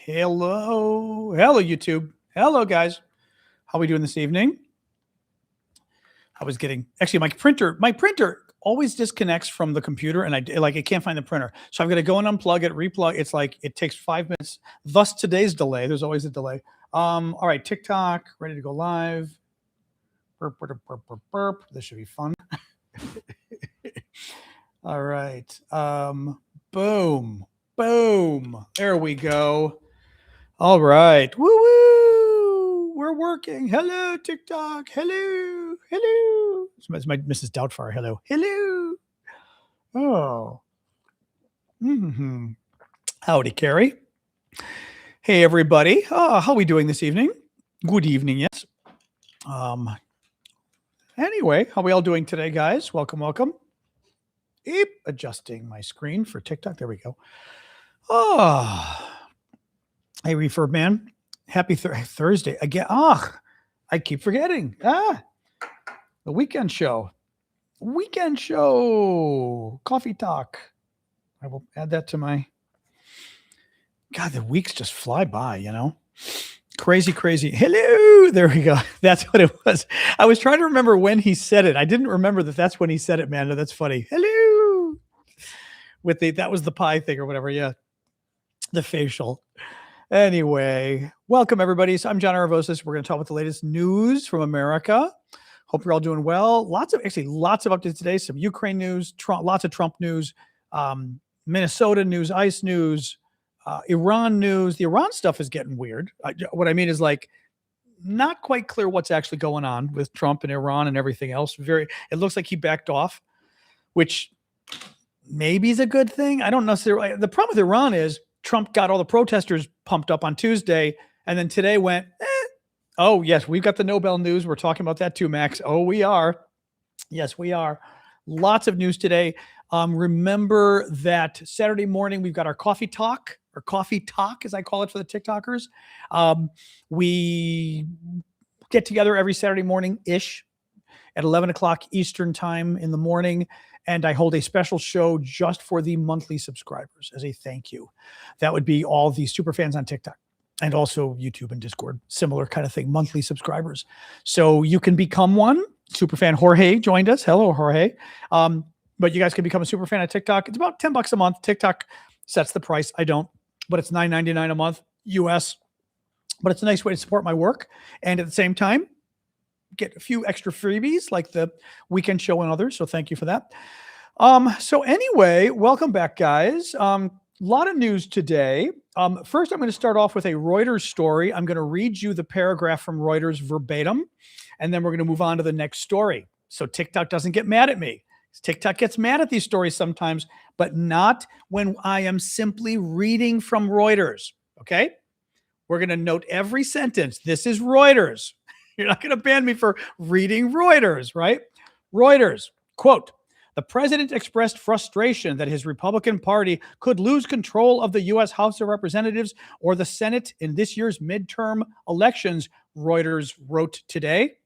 Hello, YouTube. Hello, guys. How are we doing this evening? I was getting my printer always disconnects from the computer, and it can't find the printer. So I'm going to go and unplug it, replug. It's like it takes 5 minutes. Thus today's delay. There's always a delay. All right, TikTok ready to go live. Burp, burp, burp, burp, burp. This should be fun. All right. Boom. There we go. All right. Woo woo. We're working. Hello, TikTok. Hello. It's my Mrs. Doubtfire. Hello. Oh. Howdy, Carrie. Hey, everybody. How are we doing this evening? Good evening, yes. Anyway, how are we all doing today, guys? Welcome. Adjusting my screen for TikTok. There we go. Hey, Refurb Man. Happy Thursday again. I keep forgetting. The weekend show. Coffee talk. I will add that to my. God, the weeks just fly by, Crazy. Hello. There we go. That's what it was. I was trying to remember when he said it. I didn't remember that's when he said it, man. No, that's funny. Hello. That was the pie thing or whatever. Yeah. The facial. Anyway, welcome everybody. So I'm John Aravosis. We're going to talk about the latest news from America. Hope you're all doing well. Lots of updates today. Some Ukraine news, lots of Trump news, Minnesota news, ICE news, Iran news. The Iran stuff is getting weird. What I mean is not quite clear what's actually going on with Trump and Iran and everything else. It looks like he backed off, which maybe is a good thing. I don't necessarily. The problem with Iran is Trump got all the protesters pumped up on Tuesday, and then today went, oh, yes, we've got the Nobel news. We're talking about that too, Max. Oh, we are. Yes, we are. Lots of news today. Remember that Saturday morning, we've got our coffee talk, as I call it for the TikTokers. We get together every Saturday morning-ish at 11 o'clock Eastern time in the morning. And I hold a special show just for the monthly subscribers as a thank you. That would be all the super fans on TikTok and also YouTube and Discord, similar kind of thing, monthly subscribers. So you can become one. Super fan Jorge joined us. Hello, Jorge. But you guys can become a super fan of TikTok. It's about $10 a month. TikTok sets the price. I don't, but it's $9.99 a month US. But it's a nice way to support my work. And at the same time, get a few extra freebies like the weekend show and others. So thank you for that. So anyway, welcome back, guys. A lot of news today. First, I'm going to start off with a Reuters story. I'm going to read you the paragraph from Reuters verbatim, and then we're going to move on to the next story. So TikTok doesn't get mad at me. TikTok gets mad at these stories sometimes, but not when I am simply reading from Reuters. Okay? We're going to note every sentence. This is Reuters. You're not going to ban me for reading Reuters, right? Reuters, quote, the president expressed frustration that his Republican Party could lose control of the U.S. House of Representatives or the Senate in this year's midterm elections, Reuters wrote today,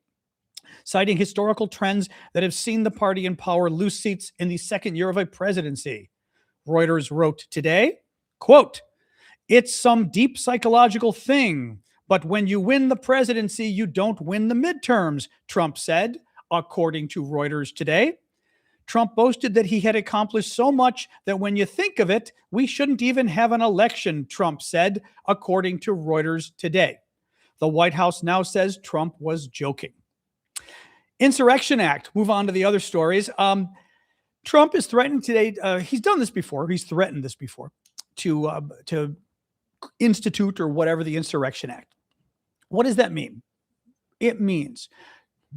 citing historical trends that have seen the party in power lose seats in the second year of a presidency. Reuters wrote today, quote, it's some deep psychological thing. But when you win the presidency, you don't win the midterms, Trump said, according to Reuters today. Trump boasted that he had accomplished so much that when you think of it, we shouldn't even have an election, Trump said, according to Reuters today. The White House now says Trump was joking. Insurrection Act. Move on to the other stories. Trump is threatening today. He's done this before. He's threatened this before to institute or whatever the Insurrection Act. What does that mean? It means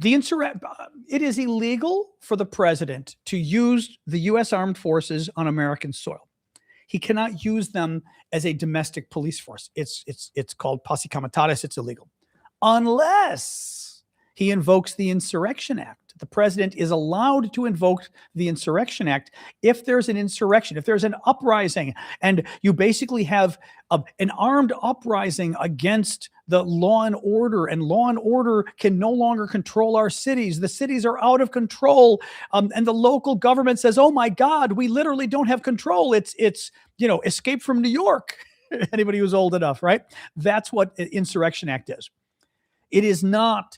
it is illegal for the president to use the U.S. armed forces on American soil. He cannot use them as a domestic police force. It's called posse comitatus. It's illegal. Unless he invokes the Insurrection Act. The president is allowed to invoke the Insurrection Act if there's an insurrection, if there's an uprising, and you basically have an armed uprising against the law and order can no longer control our cities. The cities are out of control, and the local government says, "Oh my God, we literally don't have control. It's Escape from New York." Anybody who's old enough, right? That's what an Insurrection Act is. It is not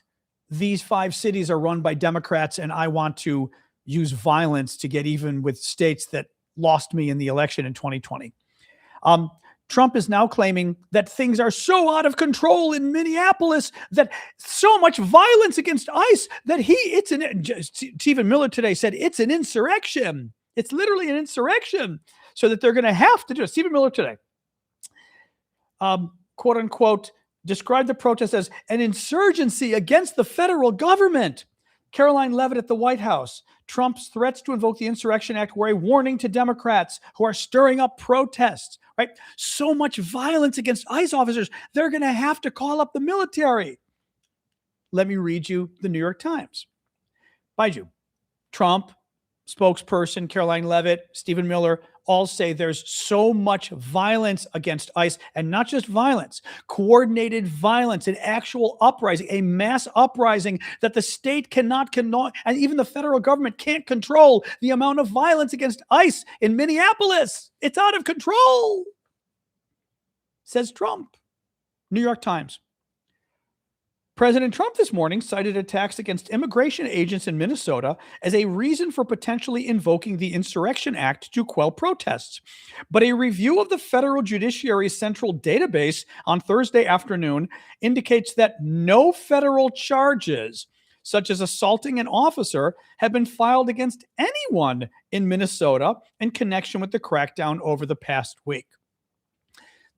these 5 cities are run by Democrats and I want to use violence to get even with states that lost me in the election in 2020. Trump is now claiming that things are so out of control in Minneapolis, that so much violence against ICE that Stephen Miller today said it's an insurrection. It's literally an insurrection, so that they're going to have to do it. Stephen Miller today, quote unquote, described the protest as an insurgency against the federal government. Caroline Leavitt at the White House. Trump's threats to invoke the Insurrection Act were a warning to Democrats who are stirring up protests, right? So much violence against ICE officers, they're going to have to call up the military. Let me read you the New York Times. Mind you, Trump, spokesperson Caroline Leavitt, Stephen Miller, all say there's so much violence against ICE, and not just violence, coordinated violence, an actual uprising, a mass uprising that the state cannot control, and even the federal government can't control the amount of violence against ICE in Minneapolis. It's out of control, says Trump. New York Times. President Trump this morning cited attacks against immigration agents in Minnesota as a reason for potentially invoking the Insurrection Act to quell protests. But a review of the federal judiciary's central database on Thursday afternoon indicates that no federal charges, such as assaulting an officer, have been filed against anyone in Minnesota in connection with the crackdown over the past week.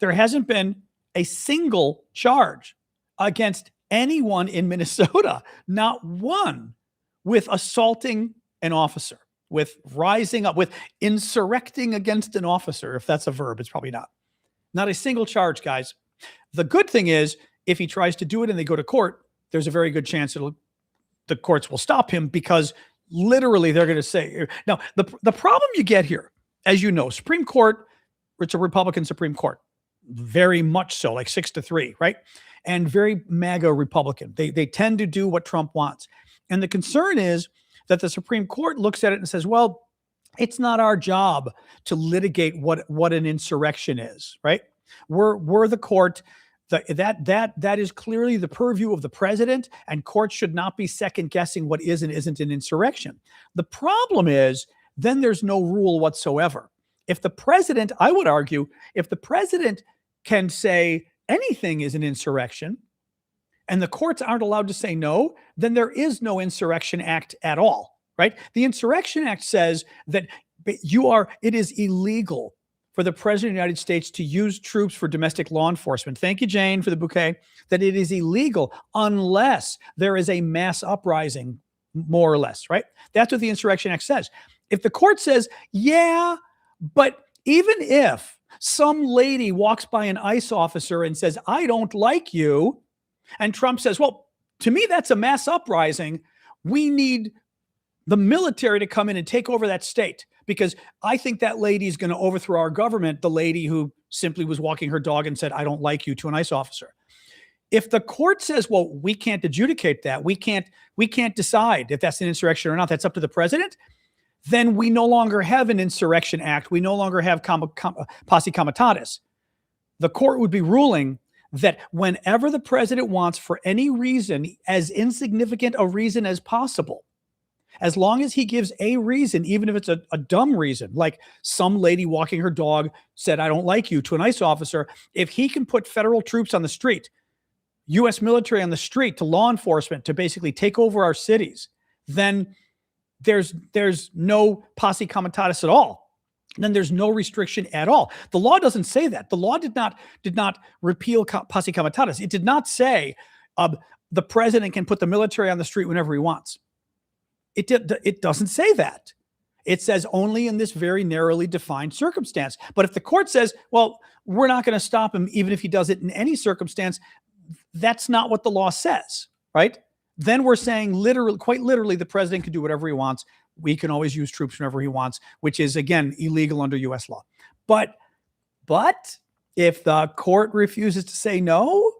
There hasn't been a single charge against anyone in Minnesota, not one, with assaulting an officer, with rising up, with insurrecting against an officer. If that's a verb, it's probably not. Not a single charge, guys. The good thing is, if he tries to do it and they go to court, there's a very good chance the courts will stop him, because literally they're going to say, now, the problem you get here, as you know, Supreme Court, it's a Republican Supreme Court, very much so, like 6-3, right? And very MAGA Republican. They tend to do what Trump wants. And the concern is that the Supreme Court looks at it and says, well, it's not our job to litigate what an insurrection is, right? We're the court. That is clearly the purview of the president, and courts should not be second guessing what is and isn't an insurrection. The problem is, then there's no rule whatsoever. If the president, I would argue, if the president can say anything is an insurrection and the courts aren't allowed to say no, then there is no Insurrection Act at all, right? The Insurrection Act says that it is illegal for the president of the United States to use troops for domestic law enforcement. Thank you, Jane, for the bouquet. That it is illegal unless there is a mass uprising, more or less, right? That's what the Insurrection Act says. If the court says, yeah, but even if some lady walks by an ICE officer and says, I don't like you, and Trump says, well, to me, that's a mass uprising. We need the military to come in and take over that state, because I think that lady is going to overthrow our government, the lady who simply was walking her dog and said, I don't like you, to an ICE officer. If the court says, well, we can't adjudicate that, we can't decide if that's an insurrection or not, that's up to the president, then we no longer have an Insurrection Act. We no longer have posse comitatus. The court would be ruling that whenever the president wants, for any reason, as insignificant a reason as possible, as long as he gives a reason, even if it's a dumb reason, like some lady walking her dog said, I don't like you, to an ICE officer, if he can put federal troops on the street, U.S. military on the street, to law enforcement, to basically take over our cities, then there's no posse comitatus at all. Then there's no restriction at all. The law doesn't say that. The law did not repeal posse comitatus. It did not say the president can put the military on the street whenever he wants. It doesn't say that. It says only in this very narrowly defined circumstance. But if the court says, well, we're not going to stop him even if he does it in any circumstance, that's not what the law says, right? Then we're saying quite literally, the president can do whatever he wants. We can always use troops whenever he wants, which is, again, illegal under U.S. law. But if the court refuses to say no,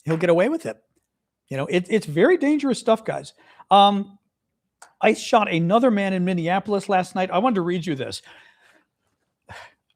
he'll get away with it. You know, it's very dangerous stuff, guys. ICE shot another man in Minneapolis last night. I wanted to read you this.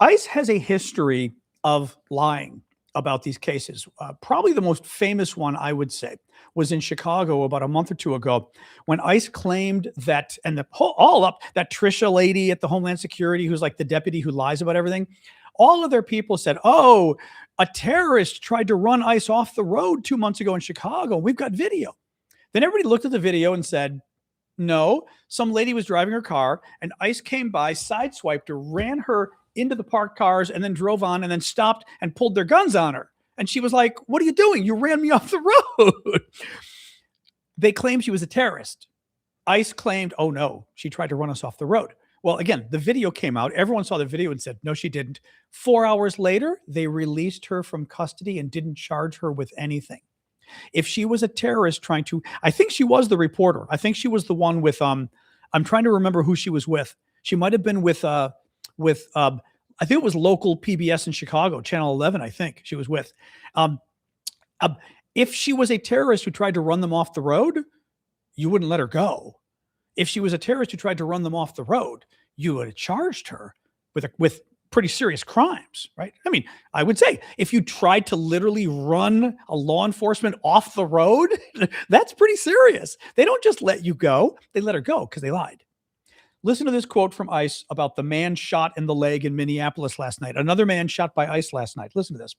ICE has a history of lying about these cases. Probably the most famous one, I would say, was in Chicago about a month or two ago when ICE claimed that, and that Trisha lady at the Homeland Security, who's like the deputy who lies about everything, all of their people said, oh, a terrorist tried to run ICE off the road 2 months ago in Chicago. We've got video. Then everybody looked at the video and said, no, some lady was driving her car and ICE came by, sideswiped her, ran her into the parked cars, and then drove on and then stopped and pulled their guns on her. And she was like, what are you doing? You ran me off the road. They claimed she was a terrorist. ICE claimed, oh no, she tried to run us off the road. Well, again, the video came out. Everyone saw the video and said, no, she didn't. 4 hours later, they released her from custody and didn't charge her with anything. If she was a terrorist trying to, I think she was the reporter. I think she was the one with, I'm trying to remember who she was with. She might've been with I think it was local PBS in Chicago, Channel 11, I think she was with. If she was a terrorist who tried to run them off the road, you wouldn't let her go. If she was a terrorist who tried to run them off the road, you would have charged her with pretty serious crimes, right? I mean, I would say if you tried to literally run a law enforcement off the road, that's pretty serious. They don't just let you go. They let her go because they lied. Listen to this quote from ICE about the man shot in the leg in Minneapolis last night. Another man shot by ICE last night. Listen to this.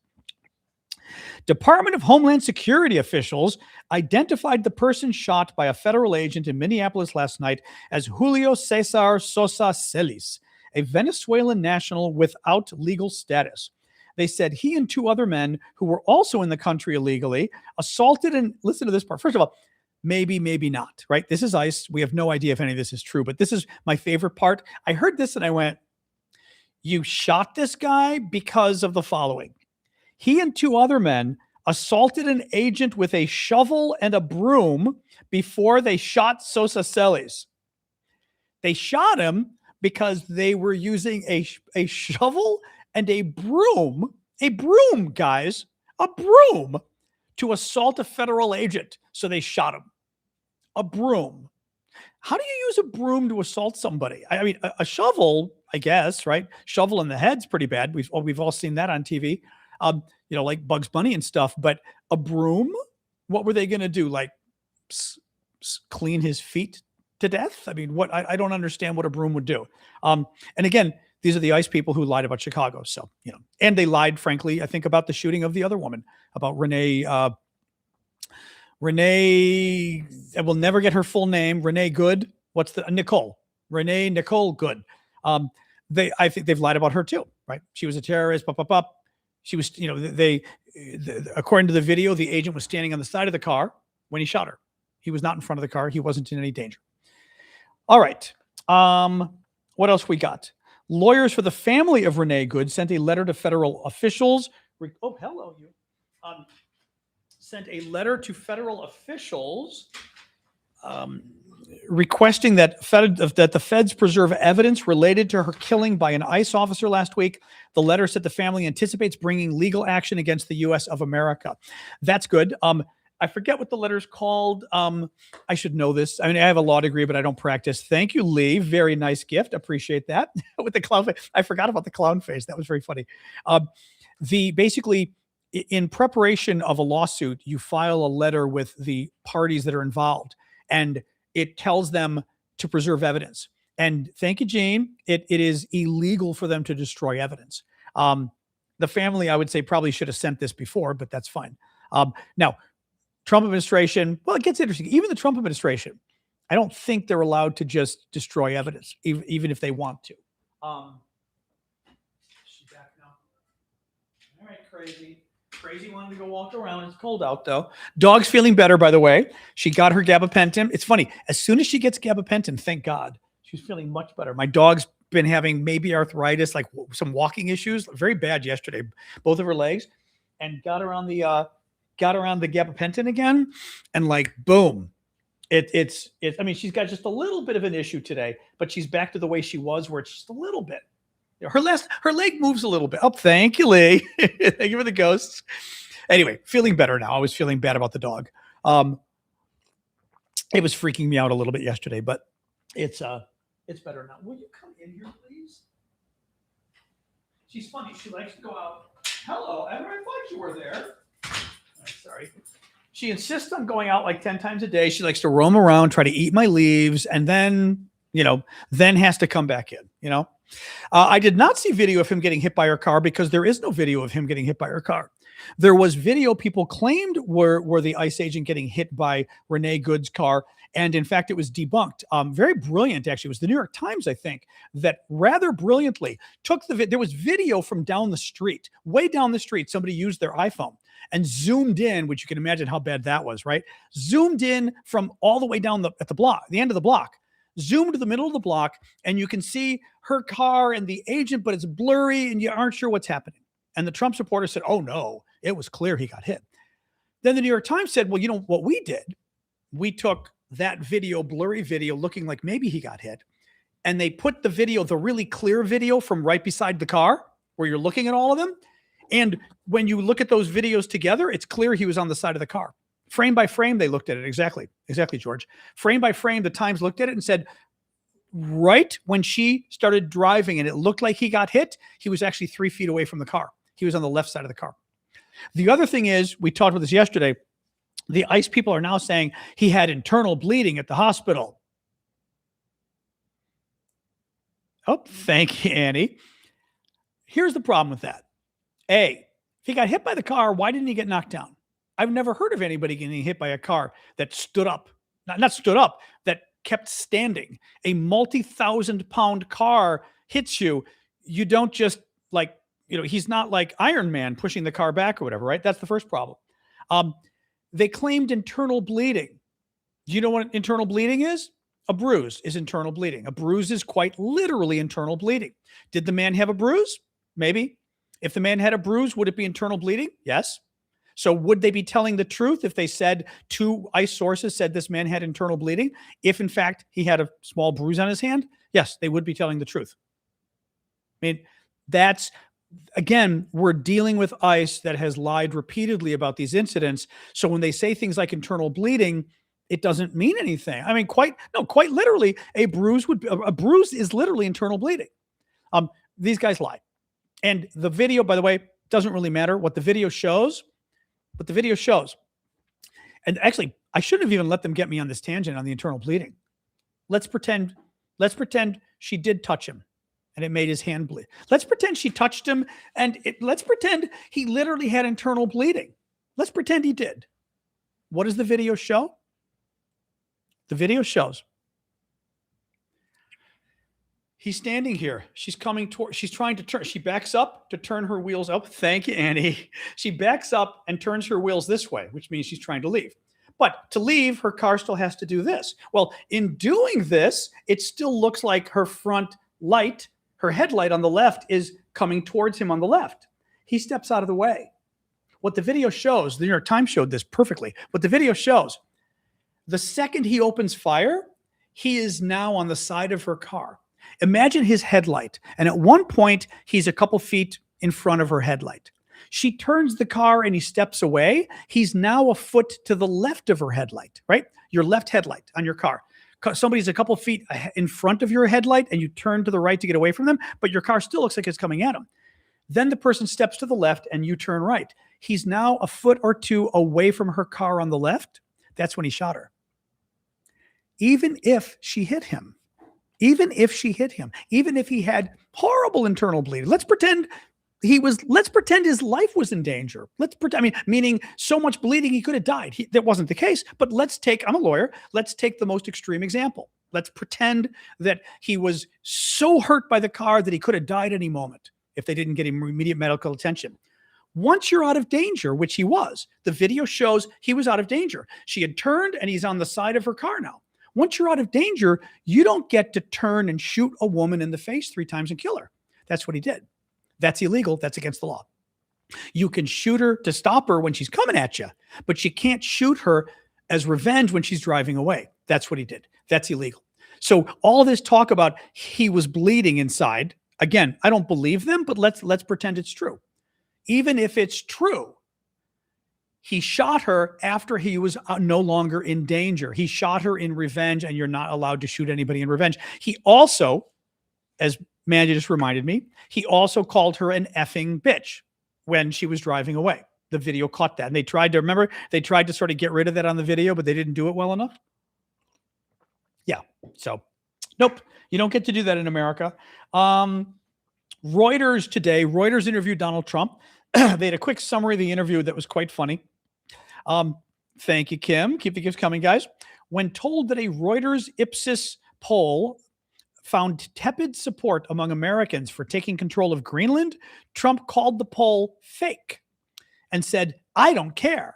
Department of Homeland Security officials identified the person shot by a federal agent in Minneapolis last night as Julio Cesar Sosa Celis, a Venezuelan national without legal status. They said he and two other men who were also in the country illegally assaulted and, listen to this part. First of all, maybe not, right? This is ICE. We have no idea if any of this is true, but this is my favorite part. I heard this and I went, you shot this guy because of the following. He and two other men assaulted an agent with a shovel and a broom before they shot Sosa Celis. They shot him because they were using a shovel and a broom, guys, a broom to assault a federal agent. So they shot him. A broom. How do you use a broom to assault somebody? I mean, a shovel, I guess, right? Shovel in the head's pretty bad. We've all seen that on TV. Like Bugs Bunny and stuff, but a broom, what were they going to do? Like clean his feet to death? I mean, I don't understand what a broom would do. And again, these are the ICE people who lied about Chicago. So, and they lied, frankly, I think about the shooting of the other woman, about Renee, I will never get her full name. Renee Good. Renee Nicole Good. I think they've lied about her too, right? She was a terrorist, She was, according to the video, the agent was standing on the side of the car when he shot her. He was not in front of the car. He wasn't in any danger. All right. What else we got? Lawyers for the family of Renee Good sent a letter to federal officials. Sent a letter to federal officials requesting that the feds preserve evidence related to her killing by an ICE officer last week. The letter said the family anticipates bringing legal action against the U.S. of America. That's good. I forget what the letter's called. I should know this. I mean, I have a law degree, but I don't practice. Thank you, Lee. Very nice gift. Appreciate that. With the clown face. I forgot about the clown face. That was very funny. Basically, in preparation of a lawsuit, you file a letter with the parties that are involved, and it tells them to preserve evidence. And thank you, Gene. It is illegal for them to destroy evidence. The family, I would say, probably should have sent this before, but that's fine. Now, Trump administration, well, it gets interesting. Even the Trump administration, I don't think they're allowed to just destroy evidence, even if they want to. She's back now. All right, crazy. Crazy wanted to go walk around. It's cold out, though. Dog's feeling better, by the way. She got her gabapentin. It's funny. As soon as she gets gabapentin, thank God, she's feeling much better. My dog's been having maybe arthritis, like some walking issues, very bad yesterday, both of her legs, and got her on the gabapentin again, and like boom, it's. I mean, she's got just a little bit of an issue today, but she's back to the way she was, where it's just a little bit. Her leg moves a little bit. Oh, thank you, Lee. Thank you for the ghosts. Anyway, feeling better now. I was feeling bad about the dog. It was freaking me out a little bit yesterday, but it's better now. Will you come in here, please? She's funny. She likes to go out Hello, Evan. I thought you were there. Sorry. She insists on going out like 10 times a day. She likes to roam around, try to eat my leaves, and then, then has to come back in, I did not see video of him getting hit by her car because there is no video of him getting hit by her car. There was video people claimed were the ICE agent getting hit by Renee Good's car. And in fact, it was debunked. Very brilliant, actually. It was the New York Times, I think, that rather brilliantly took there was video from down the street, way down the street. Somebody used their iPhone and zoomed in, which you can imagine how bad that was, right? Zoomed in from all the way down at the block, the end of the block, zoomed to the middle of the block, and you can see her car and the agent, but it's blurry and you aren't sure what's happening. And the Trump supporter said, oh no, it was clear he got hit. Then the New York Times said, well, you know what we did? We took that video, blurry video, looking like maybe he got hit, and they put the video, the really clear video from right beside the car where you're looking at all of them. And when you look at those videos together, it's clear he was on the side of the car. Frame by frame, they looked at it. Exactly, George. Frame by frame, the Times looked at it and said, right when she started driving and it looked like he got hit, he was actually 3 feet away from the car. He was on the left side of the car. The other thing is, we talked about this yesterday, the ICE people are now saying he had internal bleeding at the hospital. Oh, thank you, Annie. Here's the problem with that. A, if he got hit by the car, why didn't he get knocked down? I've never heard of anybody getting hit by a car that stood up. Not stood up, that kept standing. A multi-thousand-pound car hits you. You don't just he's not like Iron Man pushing the car back or whatever, right? That's the first problem. They claimed internal bleeding. Do you know what internal bleeding is? A bruise is internal bleeding. A bruise is quite literally internal bleeding. Did the man have a bruise? Maybe. If the man had a bruise, would it be internal bleeding? Yes. So would they be telling the truth if they said, 2 ICE sources said this man had internal bleeding? If in fact he had a small bruise on his hand? Yes, they would be telling the truth. I mean, that's, again, we're dealing with ICE that has lied repeatedly about these incidents. So when they say things like internal bleeding, it doesn't mean anything. I mean, quite literally, a bruise is literally internal bleeding. These guys lied. And the video, by the way, doesn't really matter what the video shows, but the video shows. And actually, I shouldn't have even let them get me on this tangent on the internal bleeding. Let's pretend she did touch him and it made his hand bleed. Let's pretend she touched him and let's pretend he literally had internal bleeding. Let's pretend he did. What does the video show? The video shows he's standing here. She's trying to turn. She backs up to turn her wheels up. Thank you, Annie. She backs up and turns her wheels this way, which means she's trying to leave. But to leave, her car still has to do this. Well, in doing this, it still looks like her front light, her headlight on the left, is coming towards him on the left. He steps out of the way. What the video shows, the New York Times showed this perfectly. What the video shows, the second he opens fire, he is now on the side of her car. Imagine his headlight. And at one point, he's a couple feet in front of her headlight. She turns the car and he steps away. He's now a foot to the left of her headlight, right? Your left headlight on your car. Somebody's a couple feet in front of your headlight and you turn to the right to get away from them, but your car still looks like it's coming at him. Then the person steps to the left and you turn right. He's now a foot or two away from her car on the left. That's when he shot her. Even if she hit him, even if he had horrible internal bleeding, let's pretend his life was in danger. Meaning so much bleeding he could have died. That wasn't the case, but I'm a lawyer. Let's take the most extreme example. Let's pretend that he was so hurt by the car that he could have died any moment if they didn't get him immediate medical attention. Once you're out of danger, which he was, the video shows he was out of danger. She had turned and he's on the side of her car now. Once you're out of danger, you don't get to turn and shoot a woman in the face 3 times and kill her. That's what he did. That's illegal. That's against the law. You can shoot her to stop her when she's coming at you, but you can't shoot her as revenge when she's driving away. That's what he did. That's illegal. So all this talk about he was bleeding inside, again, I don't believe them, but let's pretend it's true. Even if it's true, he shot her after he was no longer in danger. He shot her in revenge, and you're not allowed to shoot anybody in revenge. He also, as Mandy just reminded me, he also called her an effing bitch. when she was driving away. The video caught that. And they tried to sort of get rid of that on the video, but they didn't do it well enough. Yeah. So, nope. You don't get to do that in America. Reuters today, Reuters interviewed Donald Trump. They had a quick summary of the interview that was quite funny. Thank you, Kim. Keep the gifts coming, guys. When told that a Reuters Ipsos poll found tepid support among Americans for taking control of Greenland, Trump called the poll fake and said, "I don't care."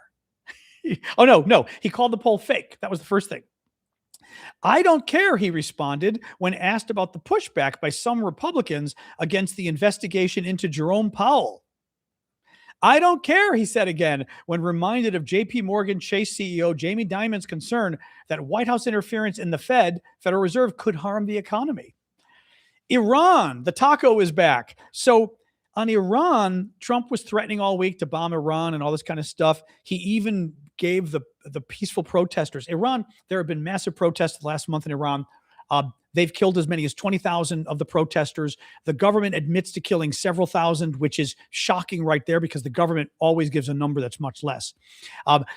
Oh, no. He called the poll fake. That was the first thing. "I don't care," he responded when asked about the pushback by some Republicans against the investigation into Jerome Powell. "I don't care," he said again when reminded of JP Morgan Chase CEO Jamie Dimon's concern that White House interference in the Federal Reserve, could harm the economy. Iran, the taco is back. So on Iran, Trump was threatening all week to bomb Iran and all this kind of stuff. He even gave the peaceful protesters. Iran, there have been massive protests the last month in Iran. They've killed as many as 20,000 of the protesters. The government admits to killing several thousand, which is shocking right there because the government always gives a number that's much less.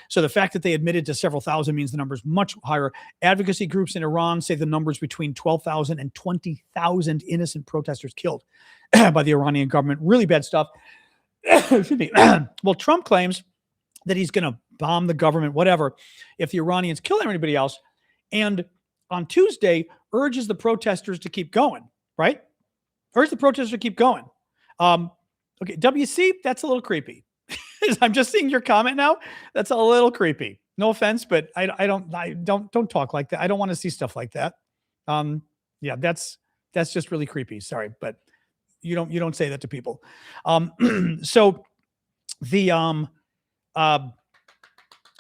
So the fact that they admitted to several thousand means the number is much higher. Advocacy groups in Iran say the number's between 12,000 and 20,000 innocent protesters killed by the Iranian government. Really bad stuff. Excuse me. Well, Trump claims that he's going to bomb the government, whatever, if the Iranians kill anybody else. And on Tuesday, urges the protesters to keep going, right? Urge the protesters to keep going. Okay, WC, that's a little creepy. I'm just seeing your comment now. That's a little creepy. No offense, but I don't talk like that. I don't want to see stuff like that. Yeah, that's just really creepy. Sorry, but you don't say that to people. So the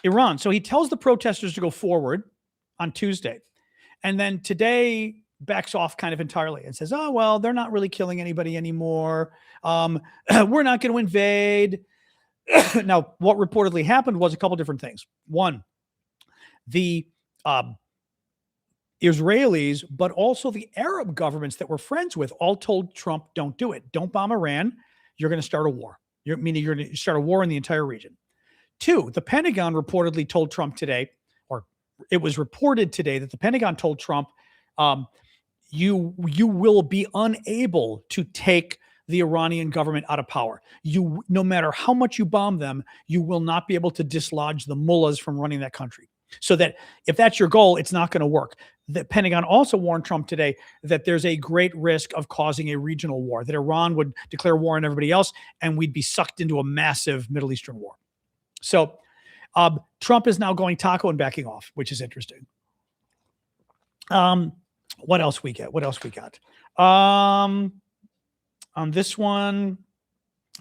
Iran. So he tells the protesters to go forward on Tuesday. And then today backs off kind of entirely and says, "Oh, well, they're not really killing anybody anymore. We're not going to invade." Now, what reportedly happened was a couple different things. One, the Israelis, but also the Arab governments that we're friends with, all told Trump, "Don't do it. Don't bomb Iran. You're going to start a war. Meaning you're going to start a war in the entire region." Two, the Pentagon reportedly told Trump today, it was reported today that the Pentagon told Trump, you will be unable to take the Iranian government out of power. No matter how much you bomb them, you will not be able to dislodge the mullahs from running that country. So that if that's your goal, it's not going to work. The Pentagon also warned Trump today that there's a great risk of causing a regional war, that Iran would declare war on everybody else, and we'd be sucked into a massive Middle Eastern war. So Trump is now going taco and backing off, which is interesting. What else we got? On this one,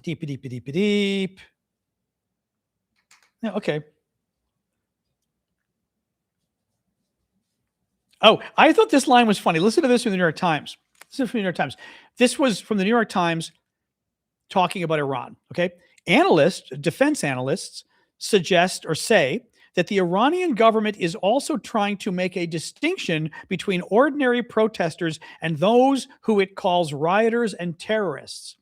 deep. Yeah, okay. Oh, I thought this line was funny. Listen to this from the New York Times. This was from the New York Times talking about Iran. Okay. Defense analysts suggest or say that the Iranian government is also trying to make a distinction between ordinary protesters and those who it calls rioters and terrorists.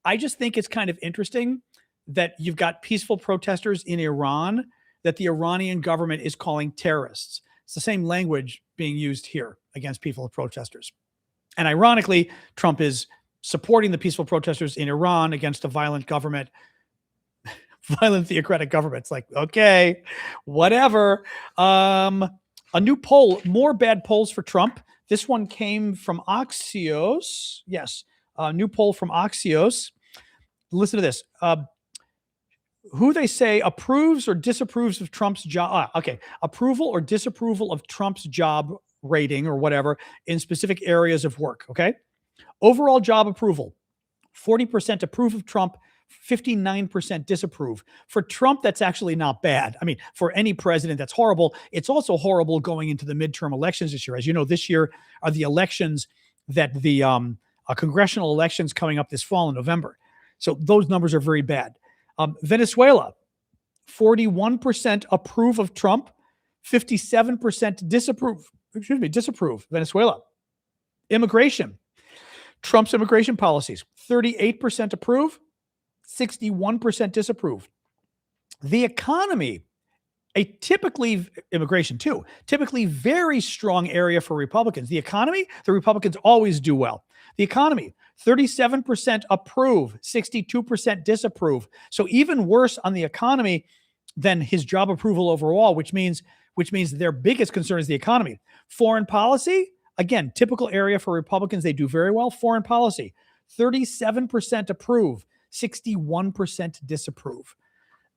I just think it's kind of interesting that you've got peaceful protesters in Iran that the Iranian government is calling terrorists. It's the same language being used here against peaceful protesters. And ironically, Trump is supporting the peaceful protesters in Iran against a violent government. Violent theocratic government. It's like, okay, whatever. A new poll, more bad polls for Trump. This one came from Axios. Yes, a new poll from Axios. Listen to this. Who they say approves or disapproves of Trump's job. Approval or disapproval of Trump's job rating or whatever in specific areas of work. Okay. Overall job approval. 40% approve of Trump. 59% disapprove. For Trump, that's actually not bad. I mean, for any president, that's horrible. It's also horrible going into the midterm elections this year. As you know, this year are the elections that the congressional elections coming up this fall in November. So those numbers are very bad. Venezuela, 41% approve of Trump, 57% disapprove Venezuela. Immigration, Trump's immigration policies, 38% approve, 61% disapprove. The economy, immigration too, typically very strong area for Republicans. The economy, the Republicans always do well. The economy, 37% approve, 62% disapprove. So even worse on the economy than his job approval overall, which means their biggest concern is the economy. Foreign policy, again, typical area for Republicans. They do very well. Foreign policy, 37% approve, 61% disapprove.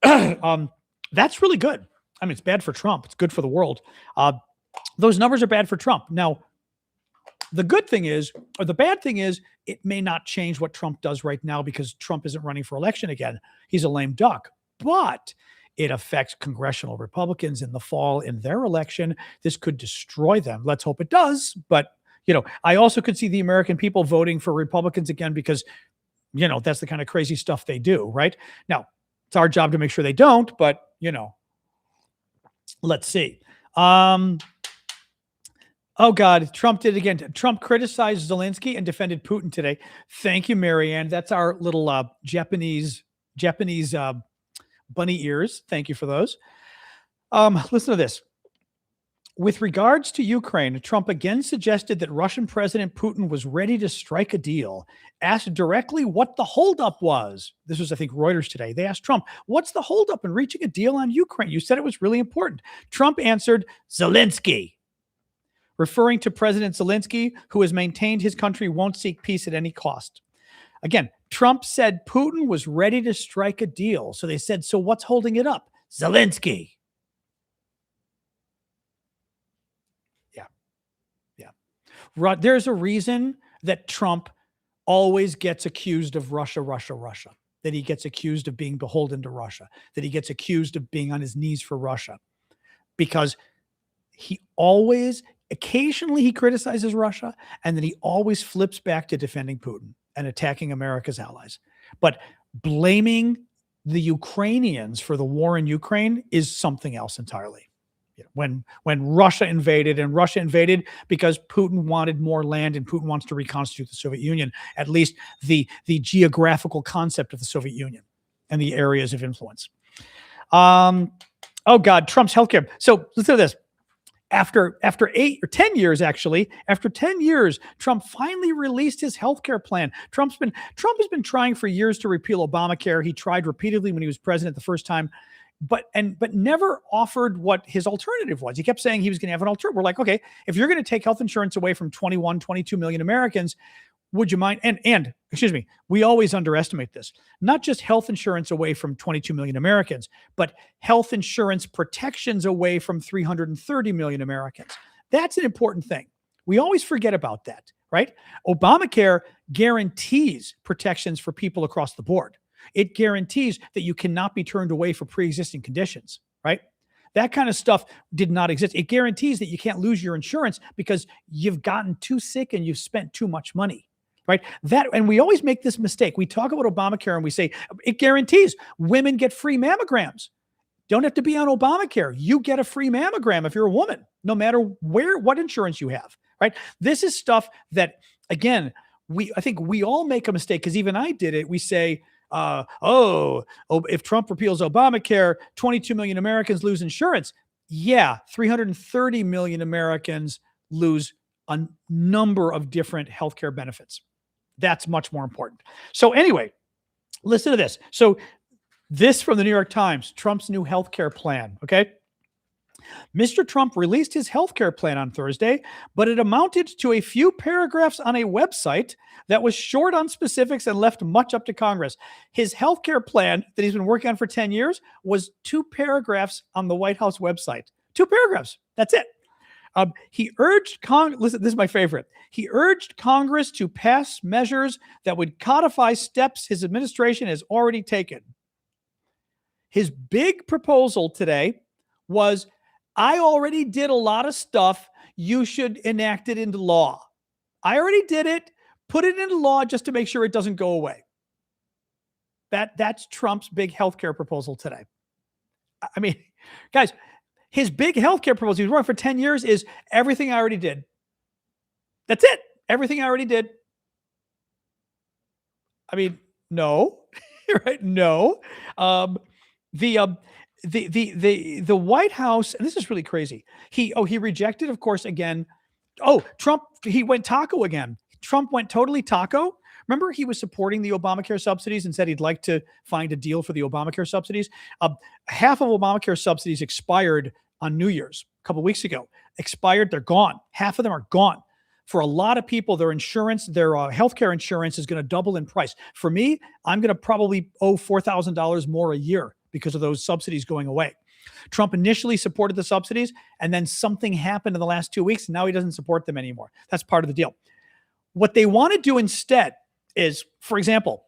That's really good. I mean, it's bad for Trump. It's good for the world. Those numbers are bad for Trump. Now, the good thing is, or the bad thing is, it may not change what Trump does right now because Trump isn't running for election again. He's a lame duck. But it affects congressional Republicans in the fall in their election. This could destroy them. Let's hope it does. But, I also could see the American people voting for Republicans again because, that's the kind of crazy stuff they do, right? Now, it's our job to make sure they don't, but, let's see. Oh, God, Trump did it again. Trump criticized Zelensky and defended Putin today. Thank you, Marianne. That's our little Japanese bunny ears. Thank you for those. Listen to this. With regards to Ukraine, Trump again suggested that Russian President Putin was ready to strike a deal. Asked directly what the holdup was. This was, I think, Reuters today. They asked Trump, what's the holdup in reaching a deal on Ukraine? You said it was really important. Trump answered, Zelensky. Referring to President Zelensky, who has maintained his country won't seek peace at any cost. Again, Trump said Putin was ready to strike a deal. So they said, so what's holding it up? Zelensky. Yeah. There's a reason that Trump always gets accused of Russia, that he gets accused of being beholden to Russia, that he gets accused of being on his knees for Russia, because occasionally he criticizes Russia, and then he always flips back to defending Putin and attacking America's allies. But blaming the Ukrainians for the war in Ukraine is something else entirely. When Russia invaded because Putin wanted more land and Putin wants to reconstitute the Soviet Union, at least the geographical concept of the Soviet Union and the areas of influence. Oh God, Trump's healthcare. So listen to this. After 8 or 10 years, after 10 years, Trump finally released his healthcare plan. Trump has been trying for years to repeal Obamacare. He tried repeatedly when he was president the first time, but never offered what his alternative was. He kept saying he was going to have an alternative. We're like, okay, if you're going to take health insurance away from 22 million Americans, would you mind? And excuse me, we always underestimate this. Not just health insurance away from 22 million Americans, but health insurance protections away from 330 million Americans. That's an important thing. We always forget about that, right? Obamacare guarantees protections for people across the board. It guarantees that you cannot be turned away for pre-existing conditions, right? That kind of stuff did not exist. It guarantees that you can't lose your insurance because you've gotten too sick and you've spent too much money. Right? And we always make this mistake. We talk about Obamacare and we say it guarantees women get free mammograms. Don't have to be on Obamacare. You get a free mammogram if you're a woman, no matter what insurance you have. Right? This is stuff that, again, I think we all make a mistake because even I did it. We say, if Trump repeals Obamacare, 22 million Americans lose insurance. Yeah, 330 million Americans lose a number of different healthcare benefits. That's much more important. So anyway, listen to this. So this from the New York Times, Trump's new healthcare plan, okay? Mr. Trump released his healthcare plan on Thursday, but it amounted to a few paragraphs on a website that was short on specifics and left much up to Congress. His healthcare plan that he's been working on for 10 years was 2 paragraphs on the White House website. 2 paragraphs. That's it. He urged listen, this is my favorite. He urged Congress to pass measures that would codify steps his administration has already taken. His big proposal today was, I already did a lot of stuff. You should enact it into law. I already did it. Put it into law just to make sure it doesn't go away. That's Trump's big healthcare proposal today. I mean, guys, his big healthcare proposal he's running for 10 years is everything I already did. That's it. Everything I already did. I mean, no. Right? No. Um, the the White House, and this is really crazy. He rejected, of course, again. Oh, Trump, he went taco again. Trump went totally taco. Remember, he was supporting the Obamacare subsidies and said he'd like to find a deal for the Obamacare subsidies. Half of Obamacare subsidies expired on New Year's a couple of weeks ago. Expired, they're gone. Half of them are gone. For a lot of people, their insurance, their healthcare insurance is going to double in price. For me, I'm going to probably owe $4,000 more a year because of those subsidies going away. Trump initially supported the subsidies, and then something happened in the last 2 weeks. And now he doesn't support them anymore. That's part of the deal. What they want to do instead is, for example,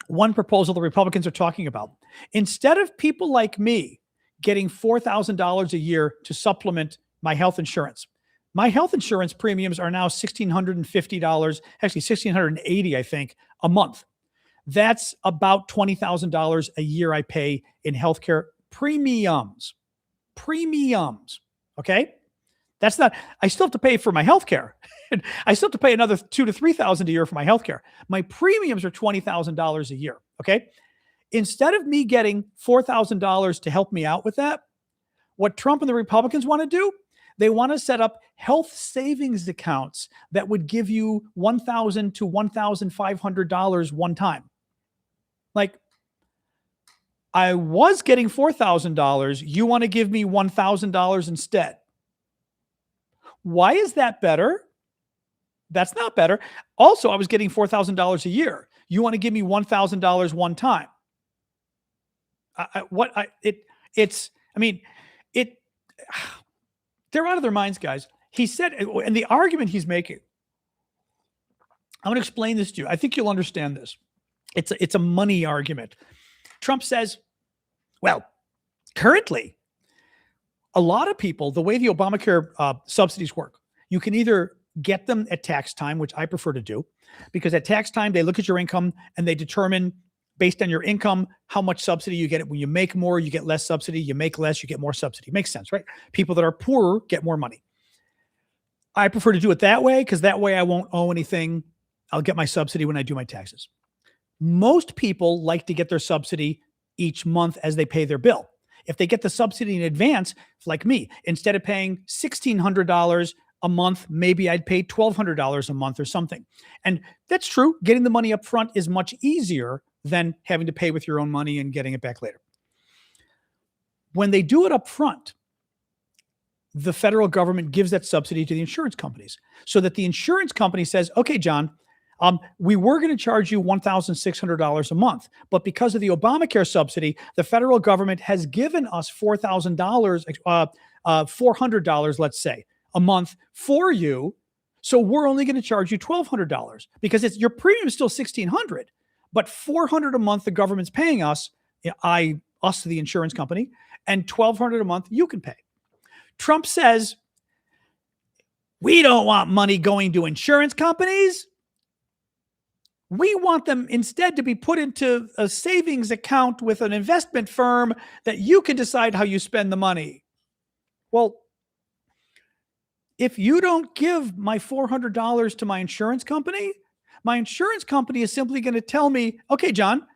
one proposal the Republicans are talking about, instead of people like me getting $4,000 a year to supplement my health insurance, my health insurance premiums are now $1,650, actually $1,680, I think, a month. That's about $20,000 a year I pay in healthcare premiums. Okay? That's not, I still have to pay for my healthcare. I still have to pay another $2,000 to $3,000 a year for my healthcare. My premiums are $20,000 a year. Okay? Instead of me getting $4,000 to help me out with that, what Trump and the Republicans want to do, they want to set up health savings accounts that would give you $1,000 to $1,500 one time. Like, I was getting $4,000. You want to give me $1,000 instead. Why is that better? That's not better. Also, I was getting $4,000 a year. You want to give me $1,000 one time. They're out of their minds, guys. He said, and the argument he's making, I'm going to explain this to you. I think you'll understand this. It's a money argument. Trump says, well, currently, a lot of people, the way the Obamacare subsidies work, you can either get them at tax time, which I prefer to do, because at tax time, they look at your income and they determine based on your income, how much subsidy you get. When you make more, you get less subsidy. You make less, you get more subsidy. Makes sense, right? People that are poorer get more money. I prefer to do it that way because that way I won't owe anything. I'll get my subsidy when I do my taxes. Most people like to get their subsidy each month as they pay their bill. If they get the subsidy in advance, like me, instead of paying $1,600 a month, maybe I'd pay $1,200 a month or something. And that's true. Getting the money up front is much easier than having to pay with your own money and getting it back later. When they do it up front, the federal government gives that subsidy to the insurance companies so that the insurance company says, okay, John, we were going to charge you $1,600 a month, but because of the Obamacare subsidy, the federal government has given us $400, let's say, a month for you. So we're only going to charge you $1,200 because your premium is still $1,600, but $400 a month the government's paying us, us the insurance company, and $1,200 a month you can pay. Trump says, we don't want money going to insurance companies. We want them instead to be put into a savings account with an investment firm that you can decide how you spend the money. Well, if you don't give my $400 to my insurance company is simply going to tell me, okay, John,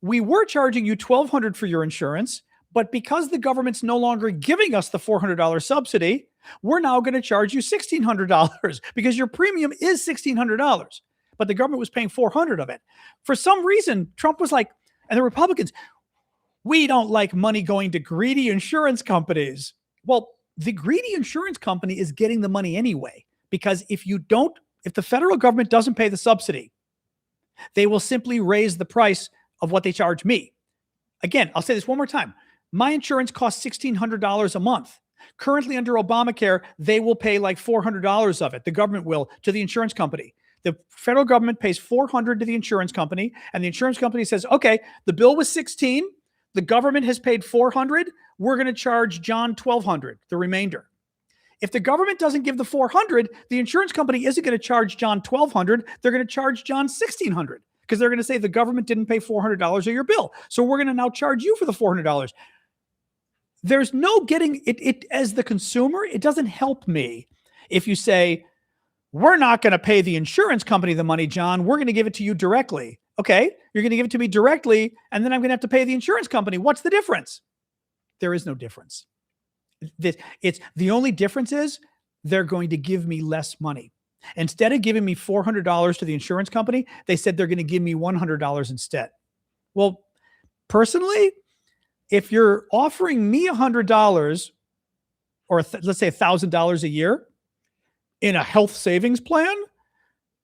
we were charging you $1,200 for your insurance, but because the government's no longer giving us the $400 subsidy, we're now going to charge you $1,600 because your premium is $1,600. But the government was paying $400 of it. For some reason, Trump was like, and the Republicans, we don't like money going to greedy insurance companies. Well, the greedy insurance company is getting the money anyway, because if the federal government doesn't pay the subsidy, they will simply raise the price of what they charge me. Again, I'll say this one more time. My insurance costs $1,600 a month. Currently under Obamacare, they will pay like $400 of it. The government will to the insurance company. The federal government pays $400 to the insurance company, and the insurance company says, okay, the bill was $1,600. The government has paid $400. We're going to charge John $1,200, the remainder. If the government doesn't give the $400, the insurance company isn't going to charge John $1,200. They're going to charge John $1,600 because they're going to say the government didn't pay $400 of your bill. So we're going to now charge you for the $400. There's no getting it as the consumer. It doesn't help me if you say, we're not going to pay the insurance company the money, John. We're going to give it to you directly. Okay, you're going to give it to me directly, and then I'm going to have to pay the insurance company. What's the difference? There is no difference. It's the only difference is they're going to give me less money. Instead of giving me $400 to the insurance company, they said they're going to give me $100 instead. Well, personally, if you're offering me $100 or let's say $1,000 a year in a health savings plan,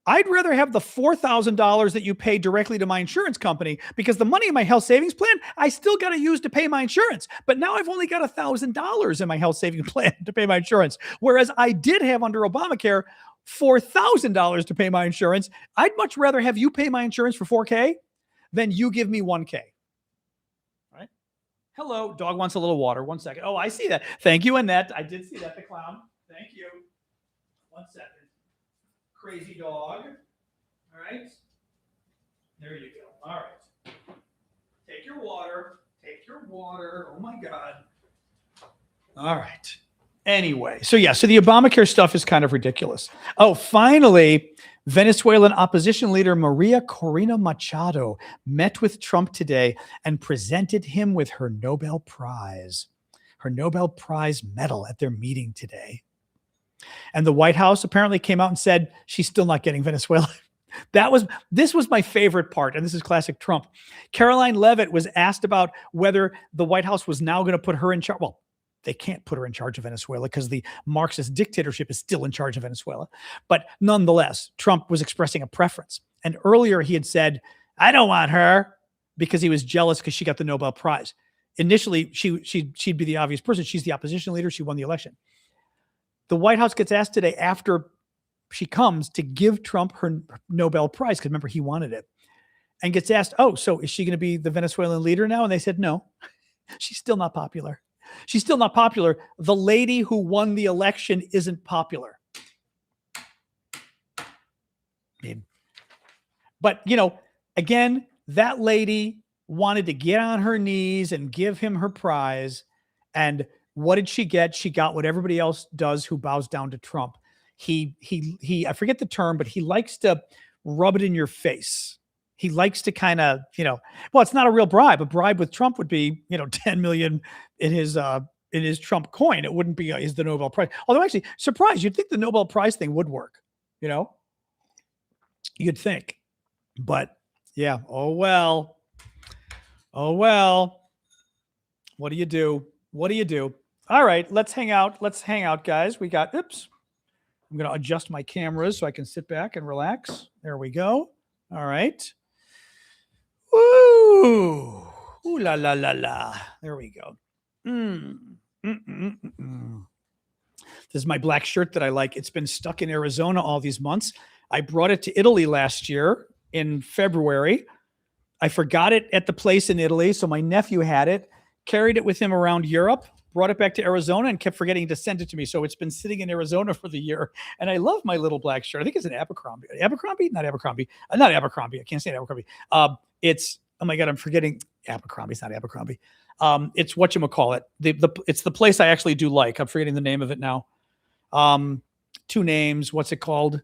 I'd rather have the $4,000 that you pay directly to my insurance company, because the money in my health savings plan, I still got to use to pay my insurance. But now I've only got $1,000 in my health savings plan to pay my insurance. Whereas I did have under Obamacare $4,000 to pay my insurance. I'd much rather have you pay my insurance for $4K than you give me $1K. All right. Hello, dog wants a little water. 1 second. Oh, I see that. Thank you, Annette. I did see that, the clown. Thank you. 1 second. Crazy dog. All right. There you go. All right. Take your water. Take your water. Oh my God. All right. Anyway, so the Obamacare stuff is kind of ridiculous. Oh, finally, Venezuelan opposition leader Maria Corina Machado met with Trump today and presented him with her Nobel Prize medal at their meeting today. And the White House apparently came out and said she's still not getting Venezuela. This was my favorite part, and this is classic Trump. Caroline Leavitt was asked about whether the White House was now going to put her in charge. Well, they can't put her in charge of Venezuela because the Marxist dictatorship is still in charge of Venezuela. But nonetheless, Trump was expressing a preference. And earlier he had said, I don't want her, because he was jealous because she got the Nobel Prize. Initially, she'd be the obvious person. She's the opposition leader. She won the election. The White House gets asked today after she comes to give Trump her Nobel Prize, because remember, he wanted it, and gets asked, oh, so is she going to be the Venezuelan leader now? And they said, no, she's still not popular. She's still not popular. The lady who won the election isn't popular. But, again, that lady wanted to get on her knees and give him her prize. And what did she get? She got what everybody else does who bows down to Trump. He I forget the term, but he likes to rub it in your face. He likes to kind of, well, it's not a real bribe. A bribe with Trump would be, 10 million in his Trump coin. It wouldn't be is the Nobel Prize. Although actually, surprised, you'd think the Nobel Prize thing would work, you'd think. But yeah, oh well. What do you do? All right, let's hang out, guys. We got, I'm going to adjust my cameras so I can sit back and relax. There we go. All right. Ooh la la la la. There we go. This is my black shirt that I like. It's been stuck in Arizona all these months. I brought it to Italy last year in February. I forgot it at the place in Italy, so my nephew had it, carried it with him around Europe, brought it back to Arizona, and kept forgetting to send it to me. So it's been sitting in Arizona for the year. And I love my little black shirt. I think it's an Abercrombie. Not Abercrombie. I can't say Abercrombie. It's, oh my God, I'm forgetting Abercrombie. It's not Abercrombie. It's whatchamacallit. It's the place I actually do like. I'm forgetting the name of it now. Two names. What's it called?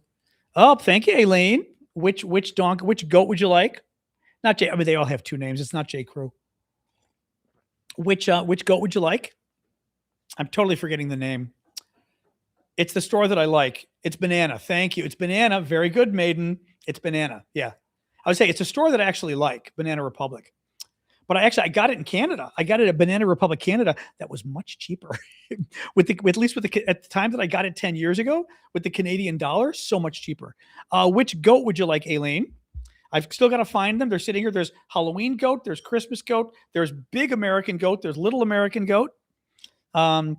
Oh, thank you, Aileen. Which goat would you like? Not J. I mean, they all have two names. It's not J. Crew. Which goat would you like? I'm totally forgetting the name. It's the store that I like. It's Banana. Thank you. It's Banana. Very good, Maiden. It's Banana. Yeah. I would say it's a store that I actually like, Banana Republic. But I got it in Canada. I got it at Banana Republic, Canada. That was much cheaper. at the time that I got it 10 years ago, with the Canadian dollar, so much cheaper. Which goat would you like, Aileen? I've still got to find them. They're sitting here. There's Halloween goat. There's Christmas goat. There's big American goat. There's little American goat. I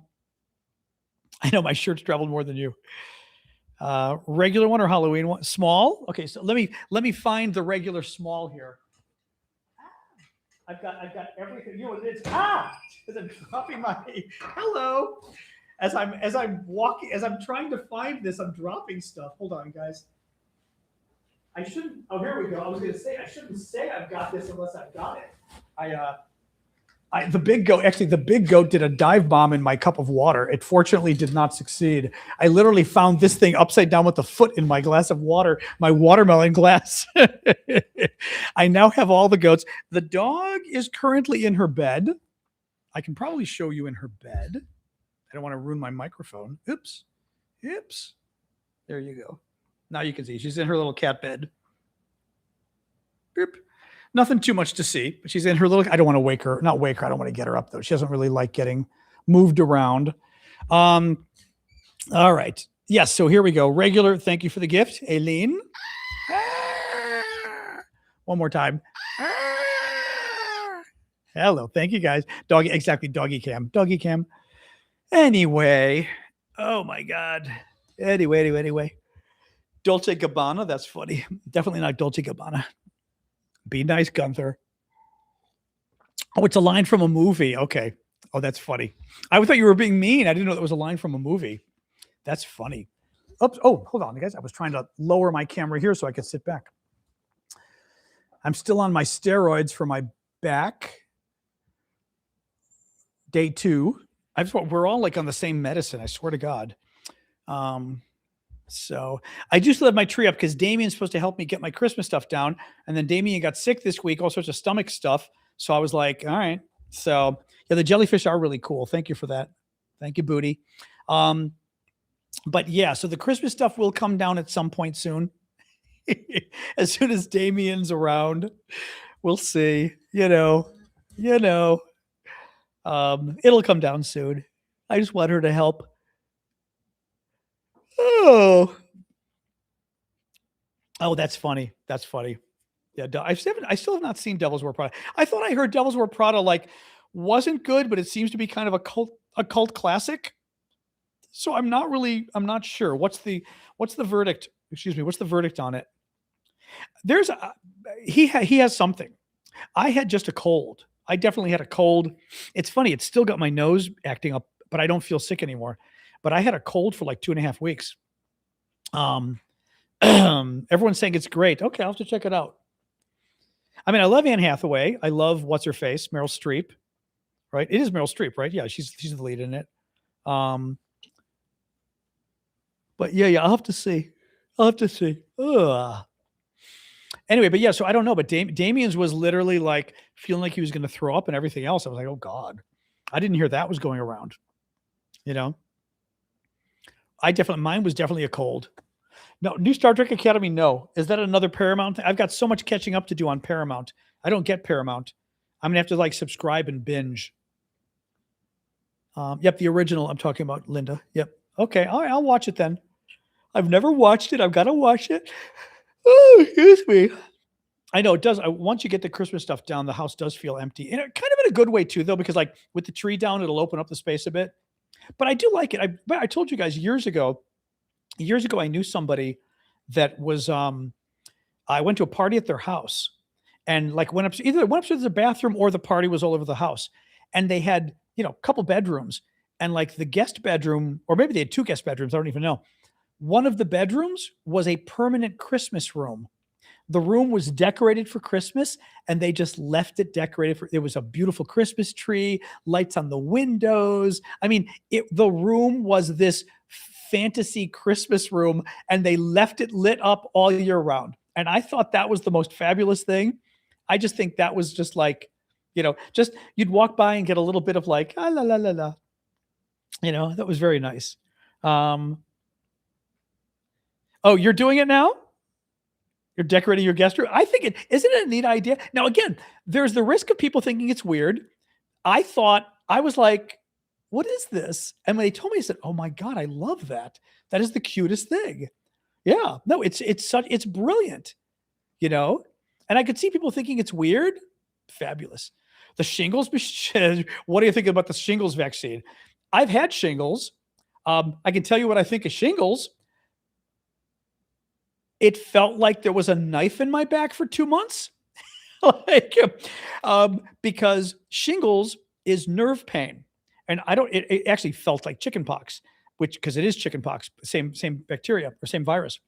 know my shirt's traveled more than you. Regular one or Halloween one? Small? Okay, so let me find the regular small here. I've got everything. You know what it is? As I'm dropping my hello. As I'm walking, as I'm trying to find this, I'm dropping stuff. Hold on, guys. I shouldn't. Oh, here we go. I was going to say I shouldn't say I've got this unless I've got it. The big goat did a dive bomb in my cup of water. It fortunately did not succeed. I literally found this thing upside down with the foot in my glass of water, my watermelon glass. I now have all the goats. The dog is currently in her bed. I can probably show you in her bed. I don't want to ruin my microphone. Oops. There you go. Now you can see she's in her little cat bed. Boop. Nothing too much to see, but she's in her little, I don't want to wake her. Not wake her. I don't want to get her up though. She doesn't really like getting moved around. All right. Yes. So here we go. Regular. Thank you for the gift, Aileen. One more time. Hello. Thank you guys. Doggy. Exactly. Doggy cam. Anyway. Oh my God. Anyway. Dolce Gabbana. That's funny. Definitely not Dolce Gabbana. Be nice, Gunther. Oh, it's a line from a movie. Okay. Oh, that's funny. I thought you were being mean. I didn't know that was a line from a movie. That's funny. Oops. Oh, hold on, guys. I was trying to lower my camera here so I could sit back. I'm still on my steroids for my back. Day 2. We're all like on the same medicine. I swear to God. So I just left my tree up because Damien's supposed to help me get my Christmas stuff down. And then Damien got sick this week, all sorts of stomach stuff. So I was like, all right. So yeah, the jellyfish are really cool. Thank you for that. Thank you, Booty. But yeah, so the Christmas stuff will come down at some point soon. As soon as Damien's around, we'll see, it'll come down soon. I just want her to help. Oh, that's funny. Yeah, I still have not seen Devil's Wear Prada. I thought I heard Devil's Wear Prada like wasn't good, but it seems to be kind of a cult classic. So I'm not sure. What's the verdict? Excuse me. What's the verdict on it? He has something. I had just a cold. I definitely had a cold. It's funny. It's still got my nose acting up, but I don't feel sick anymore. But I had a cold for like 2.5 weeks. Everyone's saying it's great. Okay, I'll have to check it out. I mean, I love Anne Hathaway. I love what's her face, Meryl Streep. Right? It is Meryl Streep, right? Yeah, she's the lead in it. But yeah, I'll have to see. Ugh. Anyway, but yeah, so I don't know. But Damien's was literally like feeling like he was going to throw up and everything else. I was like, oh God, I didn't hear that was going around. Mine was definitely a cold. No, new Star Trek Academy. No. Is that another Paramount thing? I've got so much catching up to do on Paramount. I don't get Paramount. I'm going to have to like subscribe and binge. Yep. The original I'm talking about, Linda. Yep. Okay. All right. I'll watch it then. I've never watched it. I've got to watch it. Oh, excuse me. I know it does. Once you get the Christmas stuff down, the house does feel empty, and kind of in a good way too, though, because like with the tree down, it'll open up the space a bit. But I do like it. I told you guys years ago, I knew somebody that was, I went to a party at their house and like went up to the bathroom or the party was all over the house. And they had, a couple bedrooms and like the guest bedroom, or maybe they had 2 guest bedrooms. I don't even know. One of the bedrooms was a permanent Christmas room. The room was decorated for Christmas and they just left it decorated it was a beautiful Christmas tree, lights on the windows. I mean, the room was this fantasy Christmas room and they left it lit up all year round. And I thought that was the most fabulous thing. I just think that was just like, just you'd walk by and get a little bit of like, la la la la. That was very nice. Oh, you're doing it now? You're decorating your guest room. I think isn't it a neat idea? Now, again, there's the risk of people thinking it's weird. I was like, what is this? And when they told me, I said, oh my God, I love that. That is the cutest thing. Yeah, no, it's brilliant, and I could see people thinking it's weird. Fabulous. The shingles. What do you think about the shingles vaccine? I've had shingles. I can tell you what I think of shingles. It felt like there was a knife in my back for 2 months. Because shingles is nerve pain. And it actually felt like chickenpox, because it is chickenpox, same bacteria or same virus.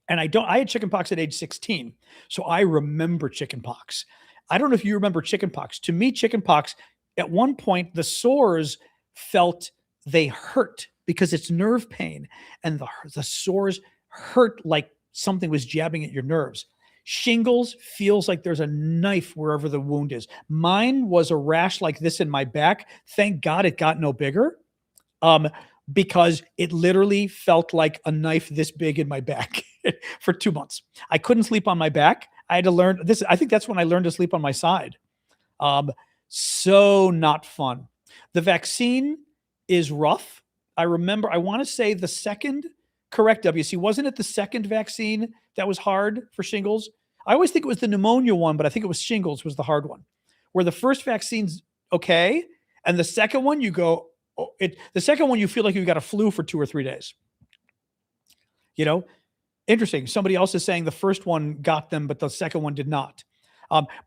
And I had chickenpox at age 16. So I remember chickenpox. I don't know if you remember chickenpox. To me, chickenpox At one point, the sores felt they hurt because it's nerve pain, and the sores hurt like something was jabbing at your nerves. Shingles feels like there's a knife wherever the wound is. Mine was a rash like this in my back. Thank God it got no bigger, because it literally felt like a knife this big in my back for 2 months. I couldn't sleep on my back. I had to learn this. I think that's when I learned to sleep on my side. So not fun. The vaccine is rough. I remember, I want to say the second, correct, WC, wasn't it the second vaccine that was hard for shingles? I always think it was the pneumonia one, but I think it was shingles was the hard one, where the first vaccine's okay. And the second one, you go, the second one, you feel like you got a flu for 2 or 3 days. Interesting. Somebody else is saying the first one got them, but the second one did not.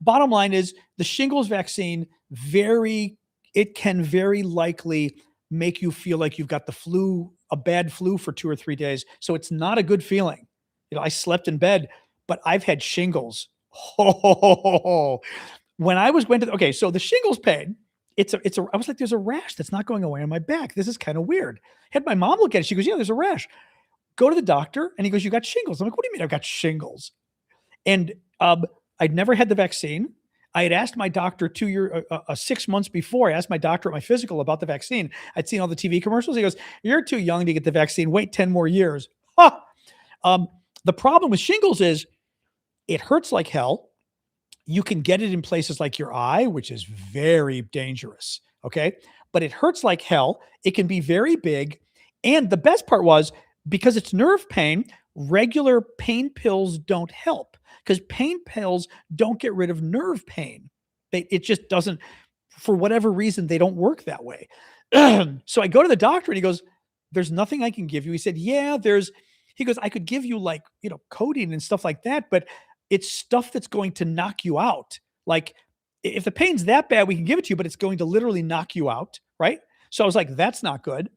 Bottom line is the shingles vaccine, it can very likely make you feel like you've got the flu, a bad flu for 2 or 3 days. So it's not a good feeling. I slept in bed, but I've had shingles. When I went to, okay, so the shingles pain, I was like, there's a rash that's not going away on my back. This is kind of weird. Had my mom look at it. She goes, yeah, there's a rash. Go to the doctor. And he goes, you got shingles. I'm like, what do you mean I've got shingles? And, I'd never had the vaccine. I had asked my doctor 6 months before. I asked my doctor at my physical about the vaccine. I'd seen all the TV commercials. He goes, you're too young to get the vaccine. Wait 10 more years. The problem with shingles is it hurts like hell. You can get it in places like your eye, which is very dangerous. Okay. But it hurts like hell. It can be very big. And the best part was, because it's nerve pain, regular pain pills don't help, because pain pills don't get rid of nerve pain. It just doesn't, for whatever reason, they don't work that way. So I go to the doctor and he goes, there's nothing I can give you. He said, yeah, he goes, I could give you codeine and stuff like that, but it's stuff that's going to knock you out. Like, if the pain's that bad, we can give it to you, but it's going to literally knock you out. Right. So I was like, that's not good.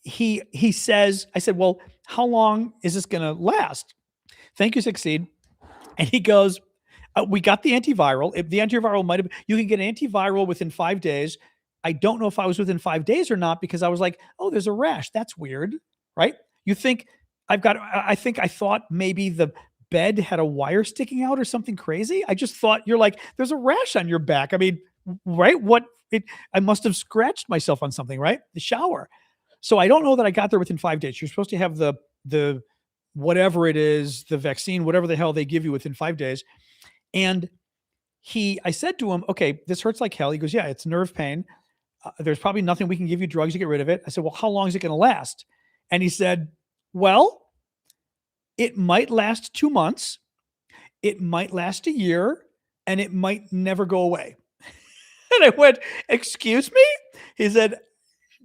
He says, I said, well, how long is this going to last? Thank you, Succeed. And he goes, we got the antiviral. If the antiviral you can get an antiviral within 5 days. I don't know if I was within 5 days or not, because I was like, oh, there's a rash. That's weird. Right. You think I thought maybe the bed had a wire sticking out or something crazy. I just thought, you're like, there's a rash on your back. I mean, right. I must've scratched myself on something, right? The shower. So I don't know that I got there within 5 days. You're supposed to have the whatever it is, the vaccine, whatever the hell they give you within 5 days. And I said to him, okay, this hurts like hell. He goes, yeah, it's nerve pain. There's probably nothing we can give you drugs to get rid of it. I said, well, how long is it going to last? And he said, well, it might last 2 months. It might last a year, and it might never go away. And I went, excuse me? He said,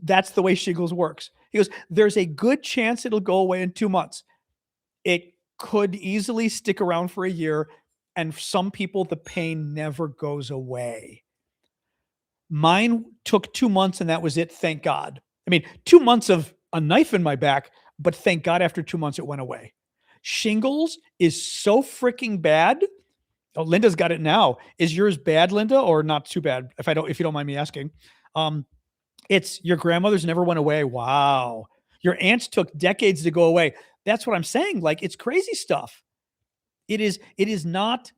that's the way shingles works. He goes, there's a good chance it'll go away in 2 months. It could easily stick around for a year. And some people, the pain never goes away. Mine took 2 months and that was it. Thank God. I mean, 2 months of a knife in my back, but thank God after 2 months, it went away. Shingles is so freaking bad. Oh, Linda's got it now. Is yours bad, Linda, or not too bad? If you don't mind me asking. It's your grandmother's never went away. Wow. Your aunts took decades to go away. That's what I'm saying. Like, it's crazy stuff. It is not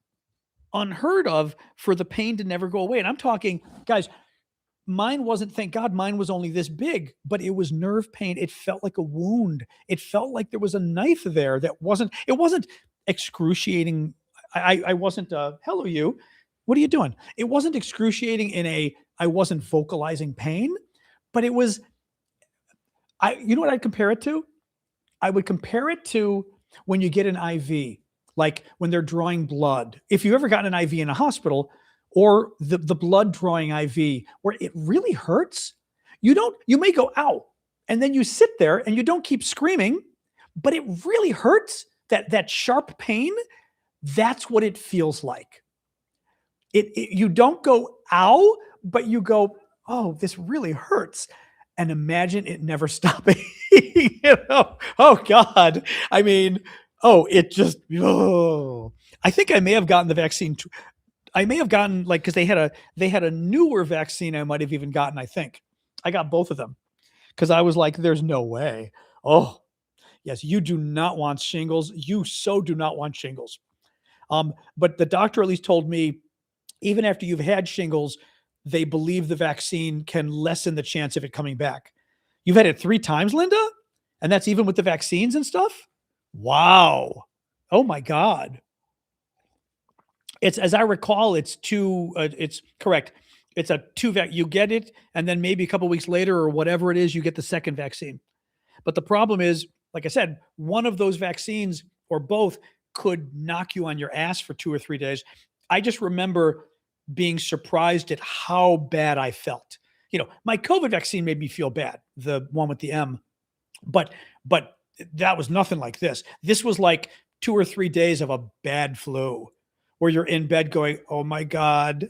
unheard of for the pain to never go away. And I'm talking, guys, mine wasn't, thank God, mine was only this big, but it was nerve pain. It felt like a wound. It felt like there was a knife there it wasn't excruciating. I wasn't, hello, you, what are you doing? It wasn't excruciating I wasn't vocalizing pain, but it was, you know what I'd compare it to? I would compare it to when you get an IV, like when they're drawing blood. If you've ever gotten an IV in a hospital, or the blood drawing IV where it really hurts, you may go, ow, and then you sit there and you don't keep screaming, but it really hurts. That sharp pain, that's what it feels like. You don't go, ow, but you go, oh, this really hurts. And imagine it never stopping. Oh God. I mean, I think I may have gotten the vaccine I may have gotten like, cause they had a newer vaccine I might've even gotten, I think. I got both of them because I was like, there's no way. Oh, yes, you do not want shingles. You so do not want shingles. But the doctor at least told me, even after you've had shingles, they believe the vaccine can lessen the chance of it coming back. You've had it 3 times, Linda? And that's even with the vaccines and stuff? Wow. Oh my God. It's, as I recall, it's two, it's correct. It's a you get it, and then maybe a couple weeks later or whatever it is, you get the second vaccine. But the problem is, like I said, one of those vaccines or both could knock you on your ass for 2 or 3 days. I just remember being surprised at how bad I felt. My COVID vaccine made me feel bad, the one with the M, but that was nothing like this. This was like 2 or 3 days of a bad flu where you're in bed going, oh my God,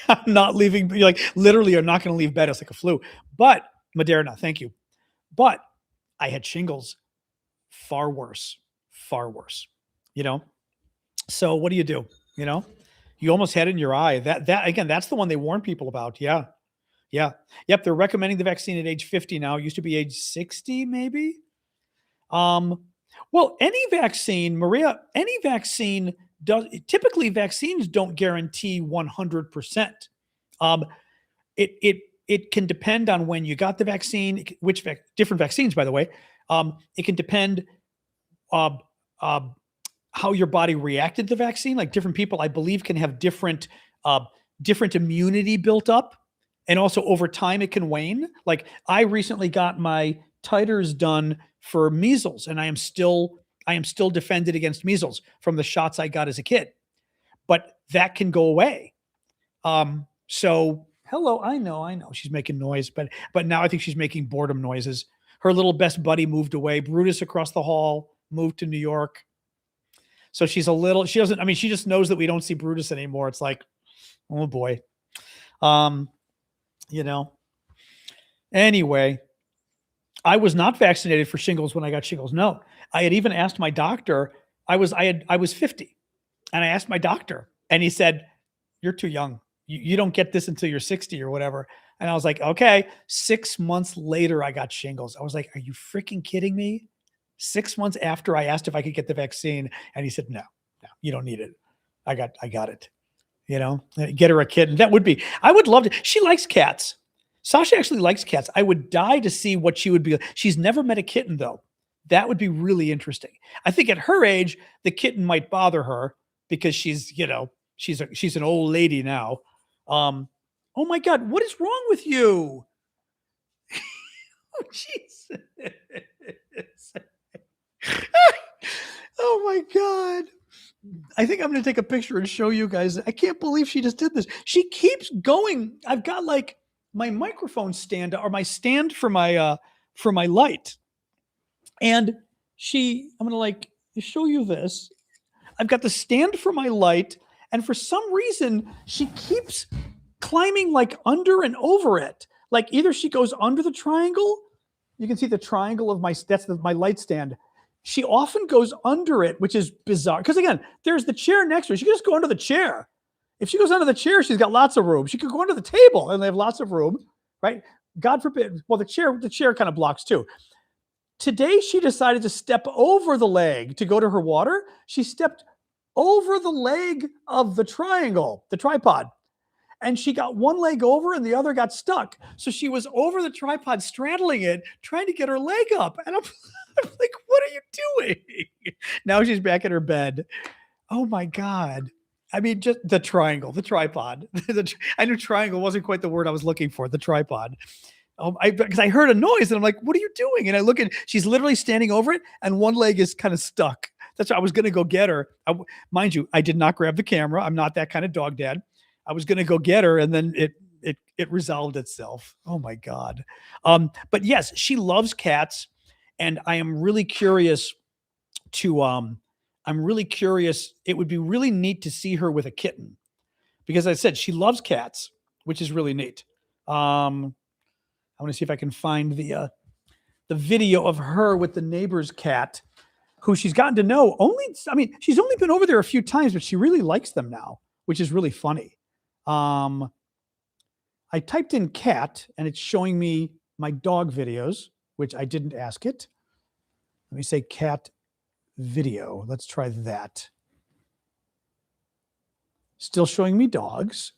I'm not leaving. You're like, literally, you're not going to leave bed. It's like a flu. But Moderna, thank you. But I had shingles, far worse, far worse, So what do? You almost had it in your eye. That again, that's the one they warn people about. Yeah. Yeah. Yep. They're recommending the vaccine at age 50 now. It used to be age 60, maybe. Well, any vaccine, Maria, any vaccine does, typically vaccines don't guarantee 100%. It can depend on when you got the vaccine, different vaccines, by the way. It can depend how your body reacted to the vaccine. Like different people, I believe, can have different immunity built up, and also over time it can wane. Like I recently got my titers done for measles, and I am still defended against measles from the shots I got as a kid, but that can go away. So hello, I know she's making noise, but now I think she's making boredom noises. Her little best buddy moved away. Brutus across the hall moved to New York. So she just knows that we don't see Brutus anymore. It's like, oh boy. Anyway, I was not vaccinated for shingles when I got shingles. No, I had even asked my doctor. I was 50, and I asked my doctor, and he said, "You're too young. You don't get this until you're 60 or whatever." And I was like, "Okay." 6 months later, I got shingles. I was like, "Are you freaking kidding me?" 6 months after I asked if I could get the vaccine, and he said, "No, you don't need it. I got it." Get her a kitten. I would love to. She likes cats. Sasha actually likes cats. I would die to see what she would be. She's never met a kitten, though. That would be really interesting. I think at her age, the kitten might bother her because she's an old lady now. Oh my God, what is wrong with you? Oh, Jesus. Oh my God. I think I'm going to take a picture and show you guys. I can't believe she just did this. She keeps going. I've got like my microphone stand or my stand for my light. And I'm going to like show you this. I've got the stand for my light. And for some reason, she keeps climbing like under and over it. Like either she goes under the triangle. You can see the triangle of my light stand. She often goes under it, which is bizarre. Because again, there's the chair next to her. She can just go under the chair. If she goes under the chair, she's got lots of room. She could go under the table and they have lots of room, right? God forbid. Well, the chair kind of blocks too. Today, she decided to step over the leg to go to her water. She stepped over the leg of the triangle, the tripod. And she got one leg over and the other got stuck. So she was over the tripod, straddling it, trying to get her leg up. And I'm like, what are you doing? Now she's back in her bed. Oh my God. I mean, just the triangle, the tripod. I knew triangle wasn't quite the word I was looking for, the tripod. Because I heard a noise and I'm like, what are you doing? And I look at, she's literally standing over it and one leg is kind of stuck. That's why I was going to go get her. Mind you, I did not grab the camera. I'm not that kind of dog dad. I was going to go get her and then it resolved itself. Oh my God. But yes, she loves cats. And I am really curious it would be really neat to see her with a kitten because I said she loves cats, which is really neat. I want to see if I can find the video of her with the neighbor's cat who she's gotten to know she's only been over there a few times, but she really likes them now. which is really funny. I typed in cat and it's showing me my dog videos, which I didn't ask it. Let me say cat video. Let's try that. Still showing me dogs.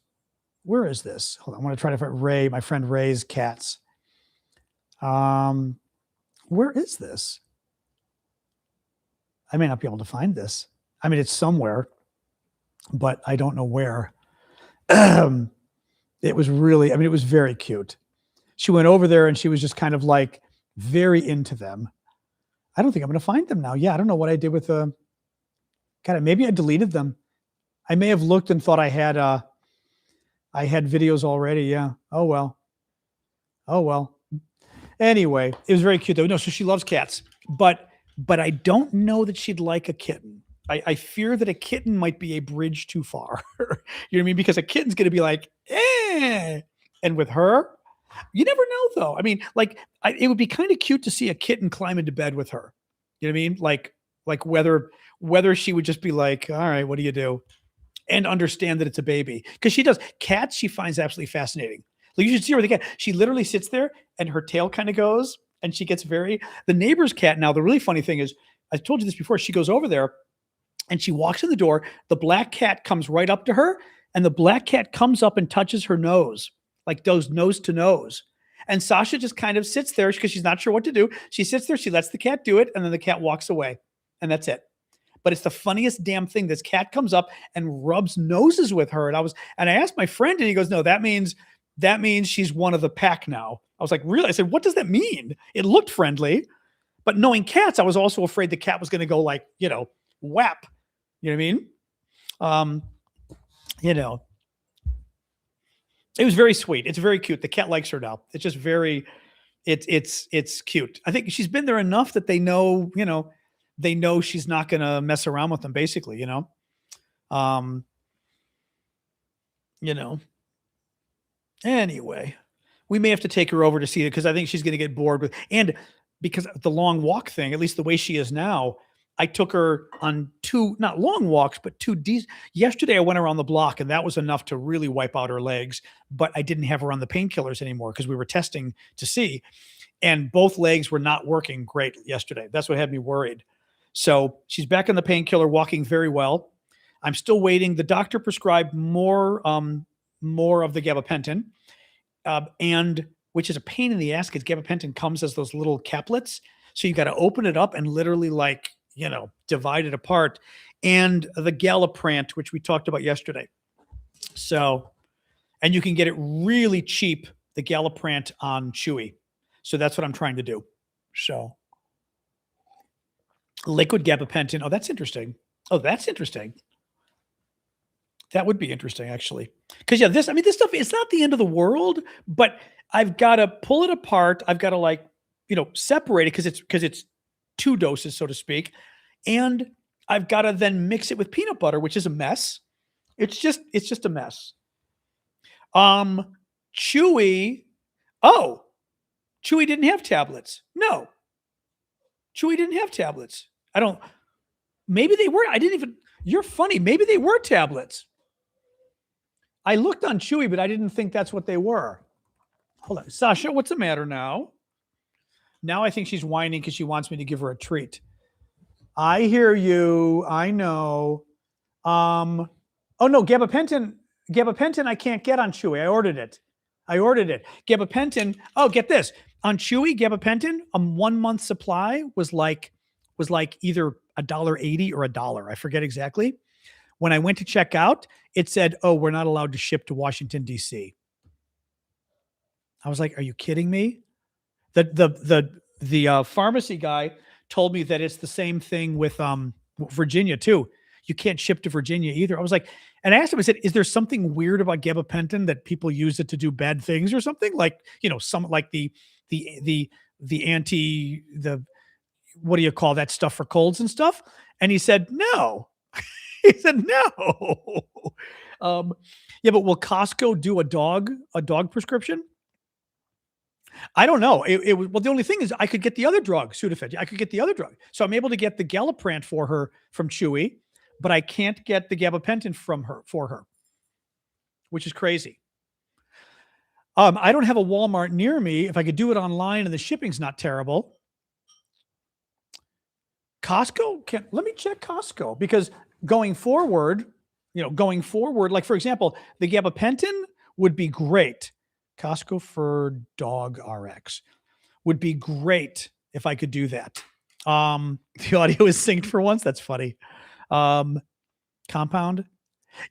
Where is this? Hold on. I want to try to find Ray, my friend Ray's cats. Where is this? I may not be able to find this. I mean, it's somewhere, but I don't know where. It was really, I mean, it was very cute. She went over there and she was just kind of like very into them. I don't think I'm going to find them now. Yeah, I don't know what I did with the. God, maybe I deleted them. I may have looked and thought I had videos already. Yeah. Oh well. Oh well. Anyway, it was very cute though. No, so she loves cats, but I don't know that she'd like a kitten. I fear that a kitten might be a bridge too far. You know what I mean? Because a kitten's going to be like, eh. And with her, you never know though. I mean, like it would be kind of cute to see a kitten climb into bed with her. You know what I mean? Like whether she would just be like, all right, what do you do? And understand that it's a baby. Because she does. Cats, she finds absolutely fascinating. Like you should see her with the cat. She literally sits there and her tail kind of goes and she gets the neighbor's cat. Now, the really funny thing is, I told you this before, she goes over there and she walks in the door. The black cat comes right up to her and the black cat comes up and touches her nose, like goes nose to nose. And Sasha just kind of sits there because she's not sure what to do. She sits there, she lets the cat do it, and then the cat walks away. And that's it. But it's the funniest damn thing. This cat comes up and rubs noses with her. And I asked my friend, and he goes, no, that means she's one of the pack now. I was like, really? I said, what does that mean? It looked friendly, but knowing cats, I was also afraid the cat was going to go like, whap. You know what I mean? It was very sweet. It's very cute. The cat likes her now. It's just very, it's cute. I think she's been there enough that they know, they know she's not going to mess around with them, basically, Anyway, we may have to take her over to see it because I think she's going to get bored with, and because of the long walk thing, at least the way she is now, I took her on two, not long walks, but yesterday I went around the block and that was enough to really wipe out her legs, but I didn't have her on the painkillers anymore because we were testing to see, and both legs were not working great yesterday. That's what had me worried. So she's back on the painkiller, walking very well. I'm still waiting. The doctor prescribed more of the gabapentin, and which is a pain in the ass because gabapentin comes as those little caplets. So you got to open it up and literally divide it apart. And the Galliprant, which we talked about yesterday. So, and you can get it really cheap, the Galliprant on Chewy. So that's what I'm trying to do. So liquid gabapentin. Oh, that's interesting. That would be interesting, actually. Because this stuff, it's not the end of the world, but I've got to pull it apart. I've got to separate it because it's 2 doses, so to speak. And I've got to then mix it with peanut butter, which is a mess. It's just a mess. Chewy. Oh, Chewy didn't have tablets. No. Chewy didn't have tablets. Maybe they were. You're funny. Maybe they were tablets. I looked on Chewy, but I didn't think that's what they were. Hold on. Sasha, what's the matter now? Now I think she's whining because she wants me to give her a treat. I hear you. I know. Oh no, gabapentin I can't get on Chewy. I ordered it. Gabapentin. Oh, get this. On Chewy, gabapentin, a 1 month supply was like either $1.80 or $1. I forget exactly. When I went to check out, it said, "Oh, we're not allowed to ship to Washington, D.C." I was like, "Are you kidding me?" The pharmacy guy told me that it's the same thing with Virginia too. You can't ship to Virginia either. I was like, and I asked him, I said, "Is there something weird about gabapentin that people use it to do bad things or something? Like, some like the what do you call that stuff for colds and stuff?" And he said, "No." He said, "No." Yeah, but will Costco do a dog prescription? I don't know. Well, the only thing is I could get the other drug, Sudafed. I could get the other drug. So I'm able to get the Galliprant for her from Chewy, but I can't get the gabapentin for her. which is crazy. I don't have a Walmart near me. If I could do it online and the shipping's not terrible. Costco, let me check Costco, because going forward, like for example, the gabapentin would be great. Costco for dog RX would be great if I could do that. The audio is synced for once. That's funny. Compound.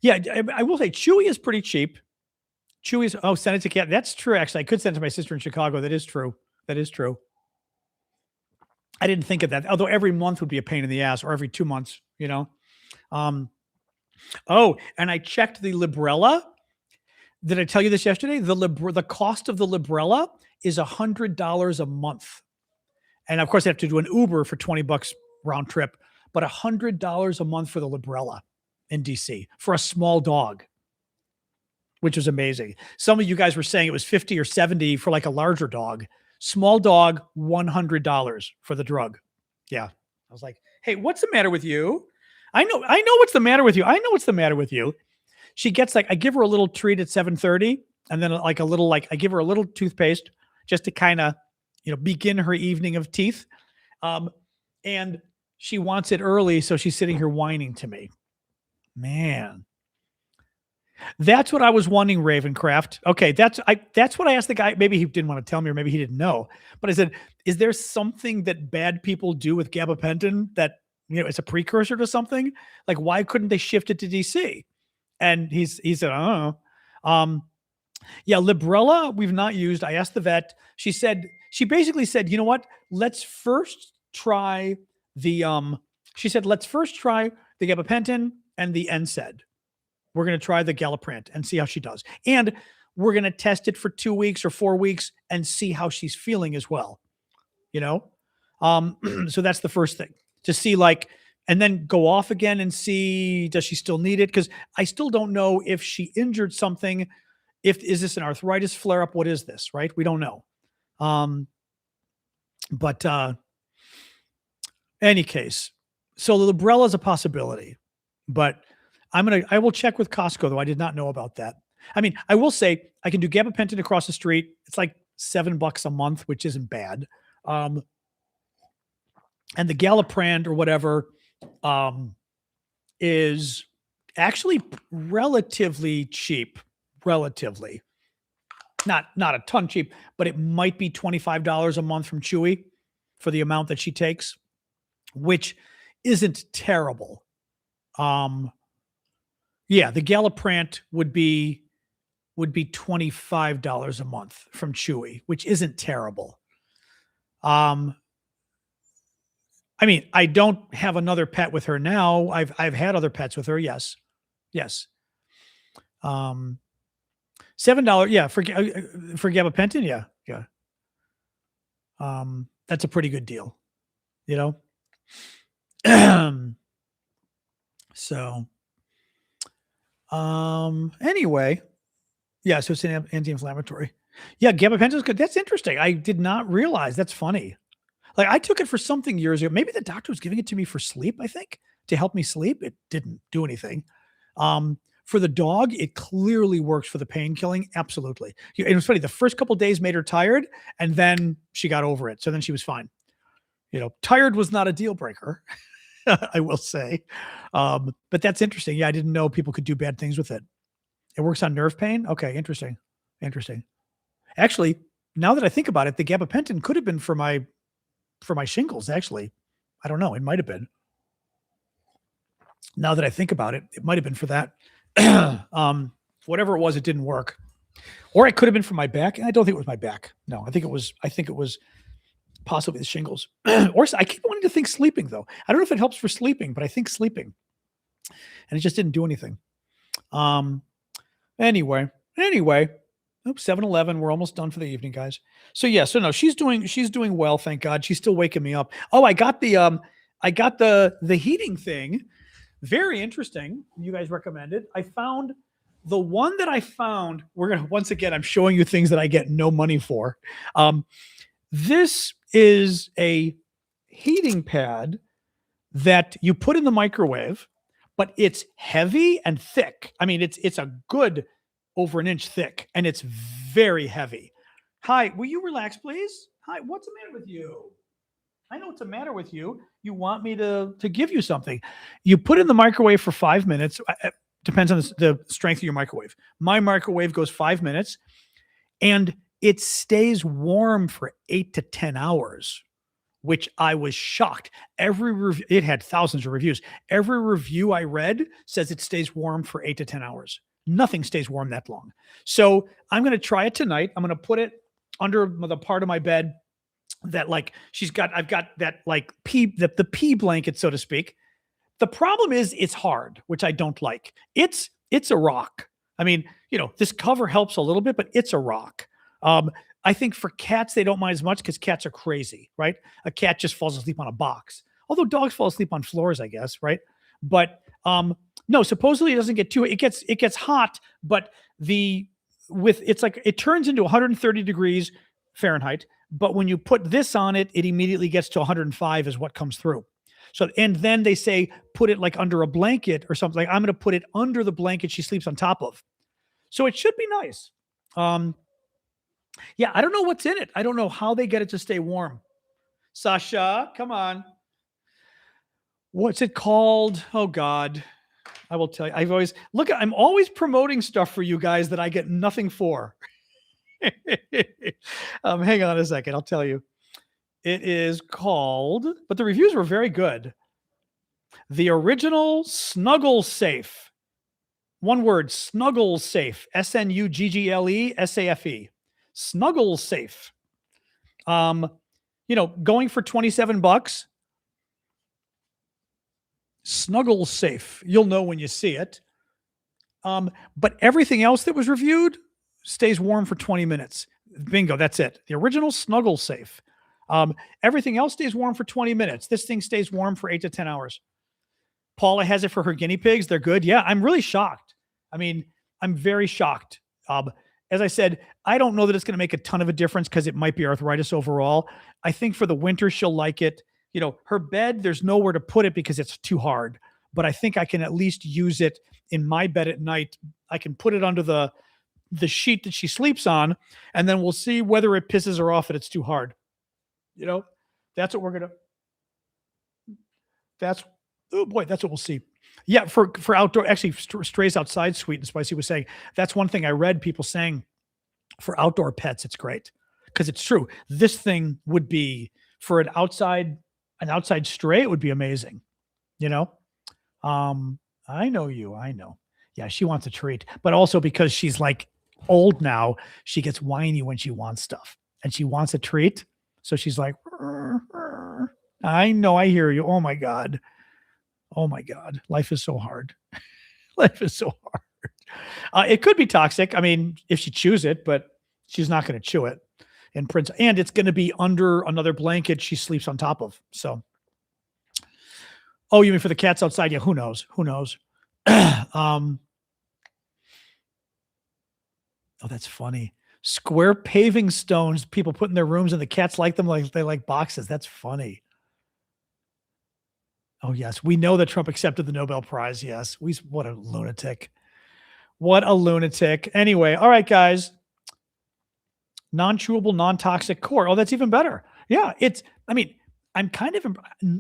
Yeah, I will say Chewy is pretty cheap. Chewy's, send it to Cat. That's true. Actually, I could send it to my sister in Chicago. That is true. I didn't think of that. Although every month would be a pain in the ass, or every 2 months, and I checked the Librela. Did I tell you this yesterday? The cost of the Librela is $100 a month. And of course I have to do an Uber for $20 round trip, but $100 a month for the Librela in DC for a small dog, which was amazing. Some of you guys were saying it was 50 or 70 for like a larger dog. Small dog, $100 for the drug. Yeah. I was like, hey, what's the matter with you? I know what's the matter with you. She gets I give her a little treat at 7:30, and then I give her a little toothpaste just to kind of, begin her evening of teeth. And she wants it early. So she's sitting here whining to me, man. That's what I was wanting, Ravencraft. Okay. That's what I asked the guy. Maybe he didn't want to tell me, or maybe he didn't know, but I said, is there something that bad people do with gabapentin that, it's a precursor to something? Like, why couldn't they shift it to DC? And he said, I don't know. Yeah, Librela, we've not used. I asked the vet. She basically said, you know what? Let's first try the gabapentin and the NSAID. We're going to try the Galliprant and see how she does. And we're going to test it for 2 weeks or 4 weeks and see how she's feeling as well. So that's the first thing, to see and then go off again and see, does she still need it? Because I still don't know if she injured something. Is this an arthritis flare-up? What is this, right? We don't know. But any case, so the Librela is a possibility, but I will check with Costco, though. I did not know about that. I mean, I will say I can do gabapentin across the street. It's like $7 a month, which isn't bad. And the Galliprant or whatever is actually relatively cheap. Relatively. Not a ton cheap, but it might be $25 a month from Chewy for the amount that she takes, which isn't terrible. Yeah, the Galliprant would be $25 a month from Chewy, which isn't terrible. I mean, I don't have another pet with her now. I've had other pets with her. Yes. $7. Yeah. For gabapentin. Yeah. That's a pretty good deal, So, anyway, yeah. So it's an anti-inflammatory. Yeah. Gabapentin is good. That's interesting. I did not realize. That's funny. I took it for something years ago. Maybe the doctor was giving it to me for sleep, I think, to help me sleep. It didn't do anything. For the dog, it clearly works for the pain killing. Absolutely. It was funny. The first couple of days made her tired, and then she got over it. So then she was fine. Tired was not a deal breaker, I will say. But that's interesting. Yeah, I didn't know people could do bad things with it. It works on nerve pain. Okay, interesting. Actually, now that I think about it, the gabapentin could have been for my shingles, actually. I don't know. It might have been. Now that I think about it, it might have been for that. Whatever it was, it didn't work. Or it could have been for my back. And I don't think it was my back. No, I think it was possibly the shingles. Or I keep wanting to think sleeping, though. I don't know if it helps for sleeping, but I think sleeping. And it just didn't do anything. Anyway. Oops, 7-Eleven. We're almost done for the evening, guys. So yeah, no, she's doing well, thank God. She's still waking me up. Oh, I got the heating thing. Very interesting. You guys recommended. I found the one that I found. Once again, I'm showing you things that I get no money for. This is a heating pad that you put in the microwave, but it's heavy and thick. I mean, it's a good over an inch thick, and it's very heavy. Hi, will you relax, please? Hi, what's the matter with you? I know what's the matter with you. You want me to give you something. You put it in the microwave for 5 minutes. Depends on the strength of your microwave. My microwave goes 5 minutes, and it stays warm for 8 to 10 hours, which I was shocked. It had thousands of reviews. Every review I read says it stays warm for 8 to 10 hours. Nothing stays warm that long. So I'm going to try it tonight. I'm going to put it under the part of my bed that I've got that the pea blanket, so to speak. The problem is it's hard, which I don't like. It's a rock. I mean, this cover helps a little bit, but it's a rock. I think for cats, they don't mind as much because cats are crazy, right? A cat just falls asleep on a box. Although dogs fall asleep on floors, I guess, right? But no, supposedly it doesn't get it gets hot, but it turns into 130 degrees Fahrenheit. But when you put this on it, it immediately gets to 105 is what comes through. So, and then they say, put it like under a blanket or something. Like, I'm going to put it under the blanket she sleeps on top of. So it should be nice. Yeah, I don't know what's in it. I don't know how they get it to stay warm. Sasha, come on. What's it called? Oh God. I will tell you. I'm always promoting stuff for you guys that I get nothing for. Hang on a second. I'll tell you. It is called, but the reviews were very good. The original Snuggle Safe. One word, Snuggle Safe. SNUGGLE Snuggle Safe. Going for $27. Snuggle Safe. You'll know when you see it. But everything else that was reviewed stays warm for 20 minutes. Bingo, that's it. The original Snuggle Safe. Everything else stays warm for 20 minutes. This thing stays warm for 8 to 10 hours. Paula has it for her guinea pigs. They're good. Yeah, I'm really shocked. I mean, I'm very shocked. As I said, I don't know that it's going to make a ton of a difference because it might be arthritis overall. I think for the winter, she'll like it. Her bed, there's nowhere to put it because it's too hard. But I think I can at least use it in my bed at night. I can put it under the sheet that she sleeps on, and then we'll see whether it pisses her off that it's too hard. That's what we're going to, that's what we'll see. Yeah. For outdoor, actually Strays Outside, Sweet and Spicy was saying, that's one thing I read people saying for outdoor pets. It's great. Cause it's true. This thing would be for an outside stray. It would be amazing. I know you, I know. Yeah. She wants a treat, but also because she's like old now, she gets whiny when she wants stuff and she wants a treat. So she's like, I know, I hear you. Oh my God. Life is so hard. Life is so hard. It could be toxic. I mean, if she chews it, but she's not going to chew it. And it's going to be under another blanket she sleeps on top of. So, oh, you mean for the cats outside? Yeah. Who knows? Oh, that's funny. Square paving stones people put in their rooms and the cats like them like they like boxes. That's funny. Oh, yes. We know that Trump accepted the Nobel Prize. Yes. What a lunatic. What a lunatic. Anyway. All right, guys. Non-chewable, non-toxic core. Oh, that's even better. Yeah. I'm kind of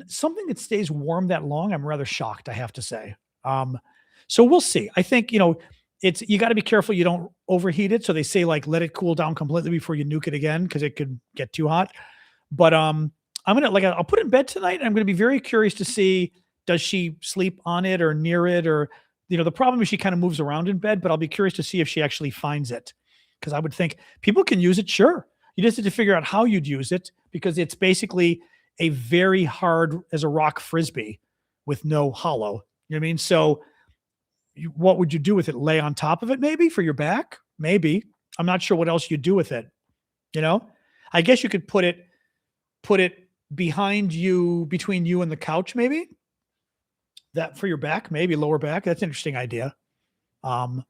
something that stays warm that long. I'm rather shocked, I have to say. So we'll see. I think, you got to be careful you don't overheat it. So they say let it cool down completely before you nuke it again because it could get too hot. But I'm gonna I'll put it in bed tonight. And I'm gonna be very curious to see, does she sleep on it or near it, or the problem is she kind of moves around in bed. But I'll be curious to see if she actually finds it, because I would think people can use it. Sure, you just have to figure out how you'd use it, because it's basically a very hard as a rock frisbee with no hollow. You know what I mean? So what would you do with it? Lay on top of it maybe for your back? Maybe. I'm not sure what else you do with it. I guess you could put it behind you, between you and the couch, maybe. That for your back, maybe lower back. That's an interesting idea. Yeah,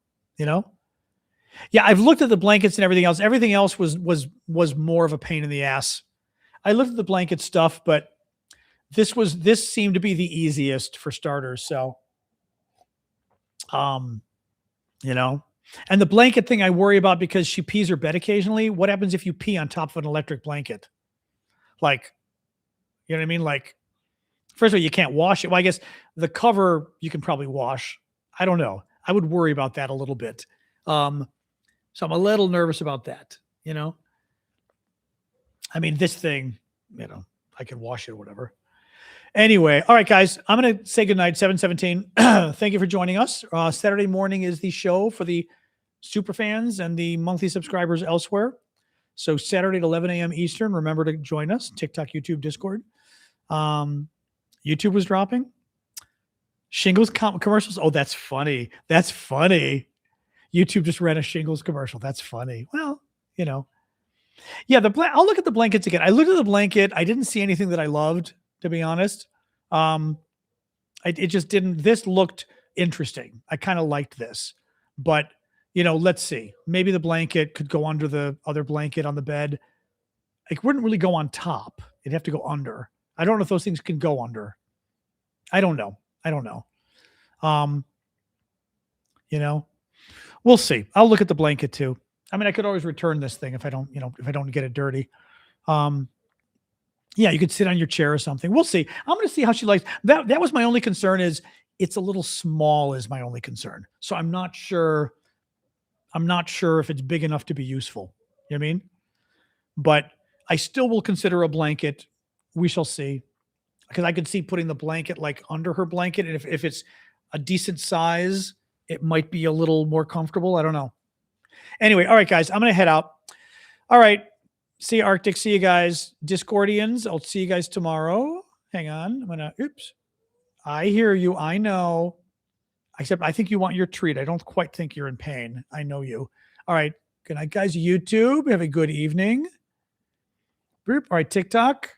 I've looked at the blankets and everything else. Everything else was more of a pain in the ass. I looked at the blanket stuff, but this seemed to be the easiest for starters. So, And the blanket thing I worry about because she pees her bed occasionally. What happens if you pee on top of an electric blanket? Like, you know what I mean? Like, first of all, you can't wash it. Well, I guess the cover you can probably wash. I don't know. I would worry about that a little bit. So I'm a little nervous about that, you know? I mean, this thing, you know, I can wash it or whatever. Anyway, all right, guys, I'm going to say goodnight, 7:17. Thank you for joining us. Saturday morning is the show for the super fans and the monthly subscribers elsewhere. So Saturday at 11 a.m. Eastern, remember to join us, TikTok, YouTube, Discord. YouTube was dropping. Shingles commercials. Oh, that's funny. That's funny. YouTube just ran a Shingles commercial. That's funny. Well, you know. Yeah, I'll look at the blankets again. I looked at the blanket. I didn't see anything that I loved, to be honest. It just didn't. This looked interesting. I kind of liked this. But, you know, let's see. Maybe the blanket could go under the other blanket on the bed. It wouldn't really go on top. It'd have to go under. I don't know if those things can go under. I don't know. You know, we'll see. I'll look at the blanket too. I mean, I could always return this thing if I don't, if I don't get it dirty. Yeah, you could sit on your chair or something. We'll see. I'm going to see how she likes that. That was my only concern, is it's a little small is my only concern. So I'm not sure if it's big enough to be useful. You know what I mean? But I still will consider a blanket. We shall see. Because I could see putting the blanket like under her blanket. And if it's a decent size, it might be a little more comfortable. I don't know. Anyway, all right, guys, I'm going to head out. All right. See you, Arctic. See you guys. Discordians, I'll see you guys tomorrow. Hang on. I'm going to, oops. I hear you. I know. Except I think you want your treat. I don't quite think you're in pain. I know you. All right. Good night, guys. YouTube, have a good evening. All right, TikTok.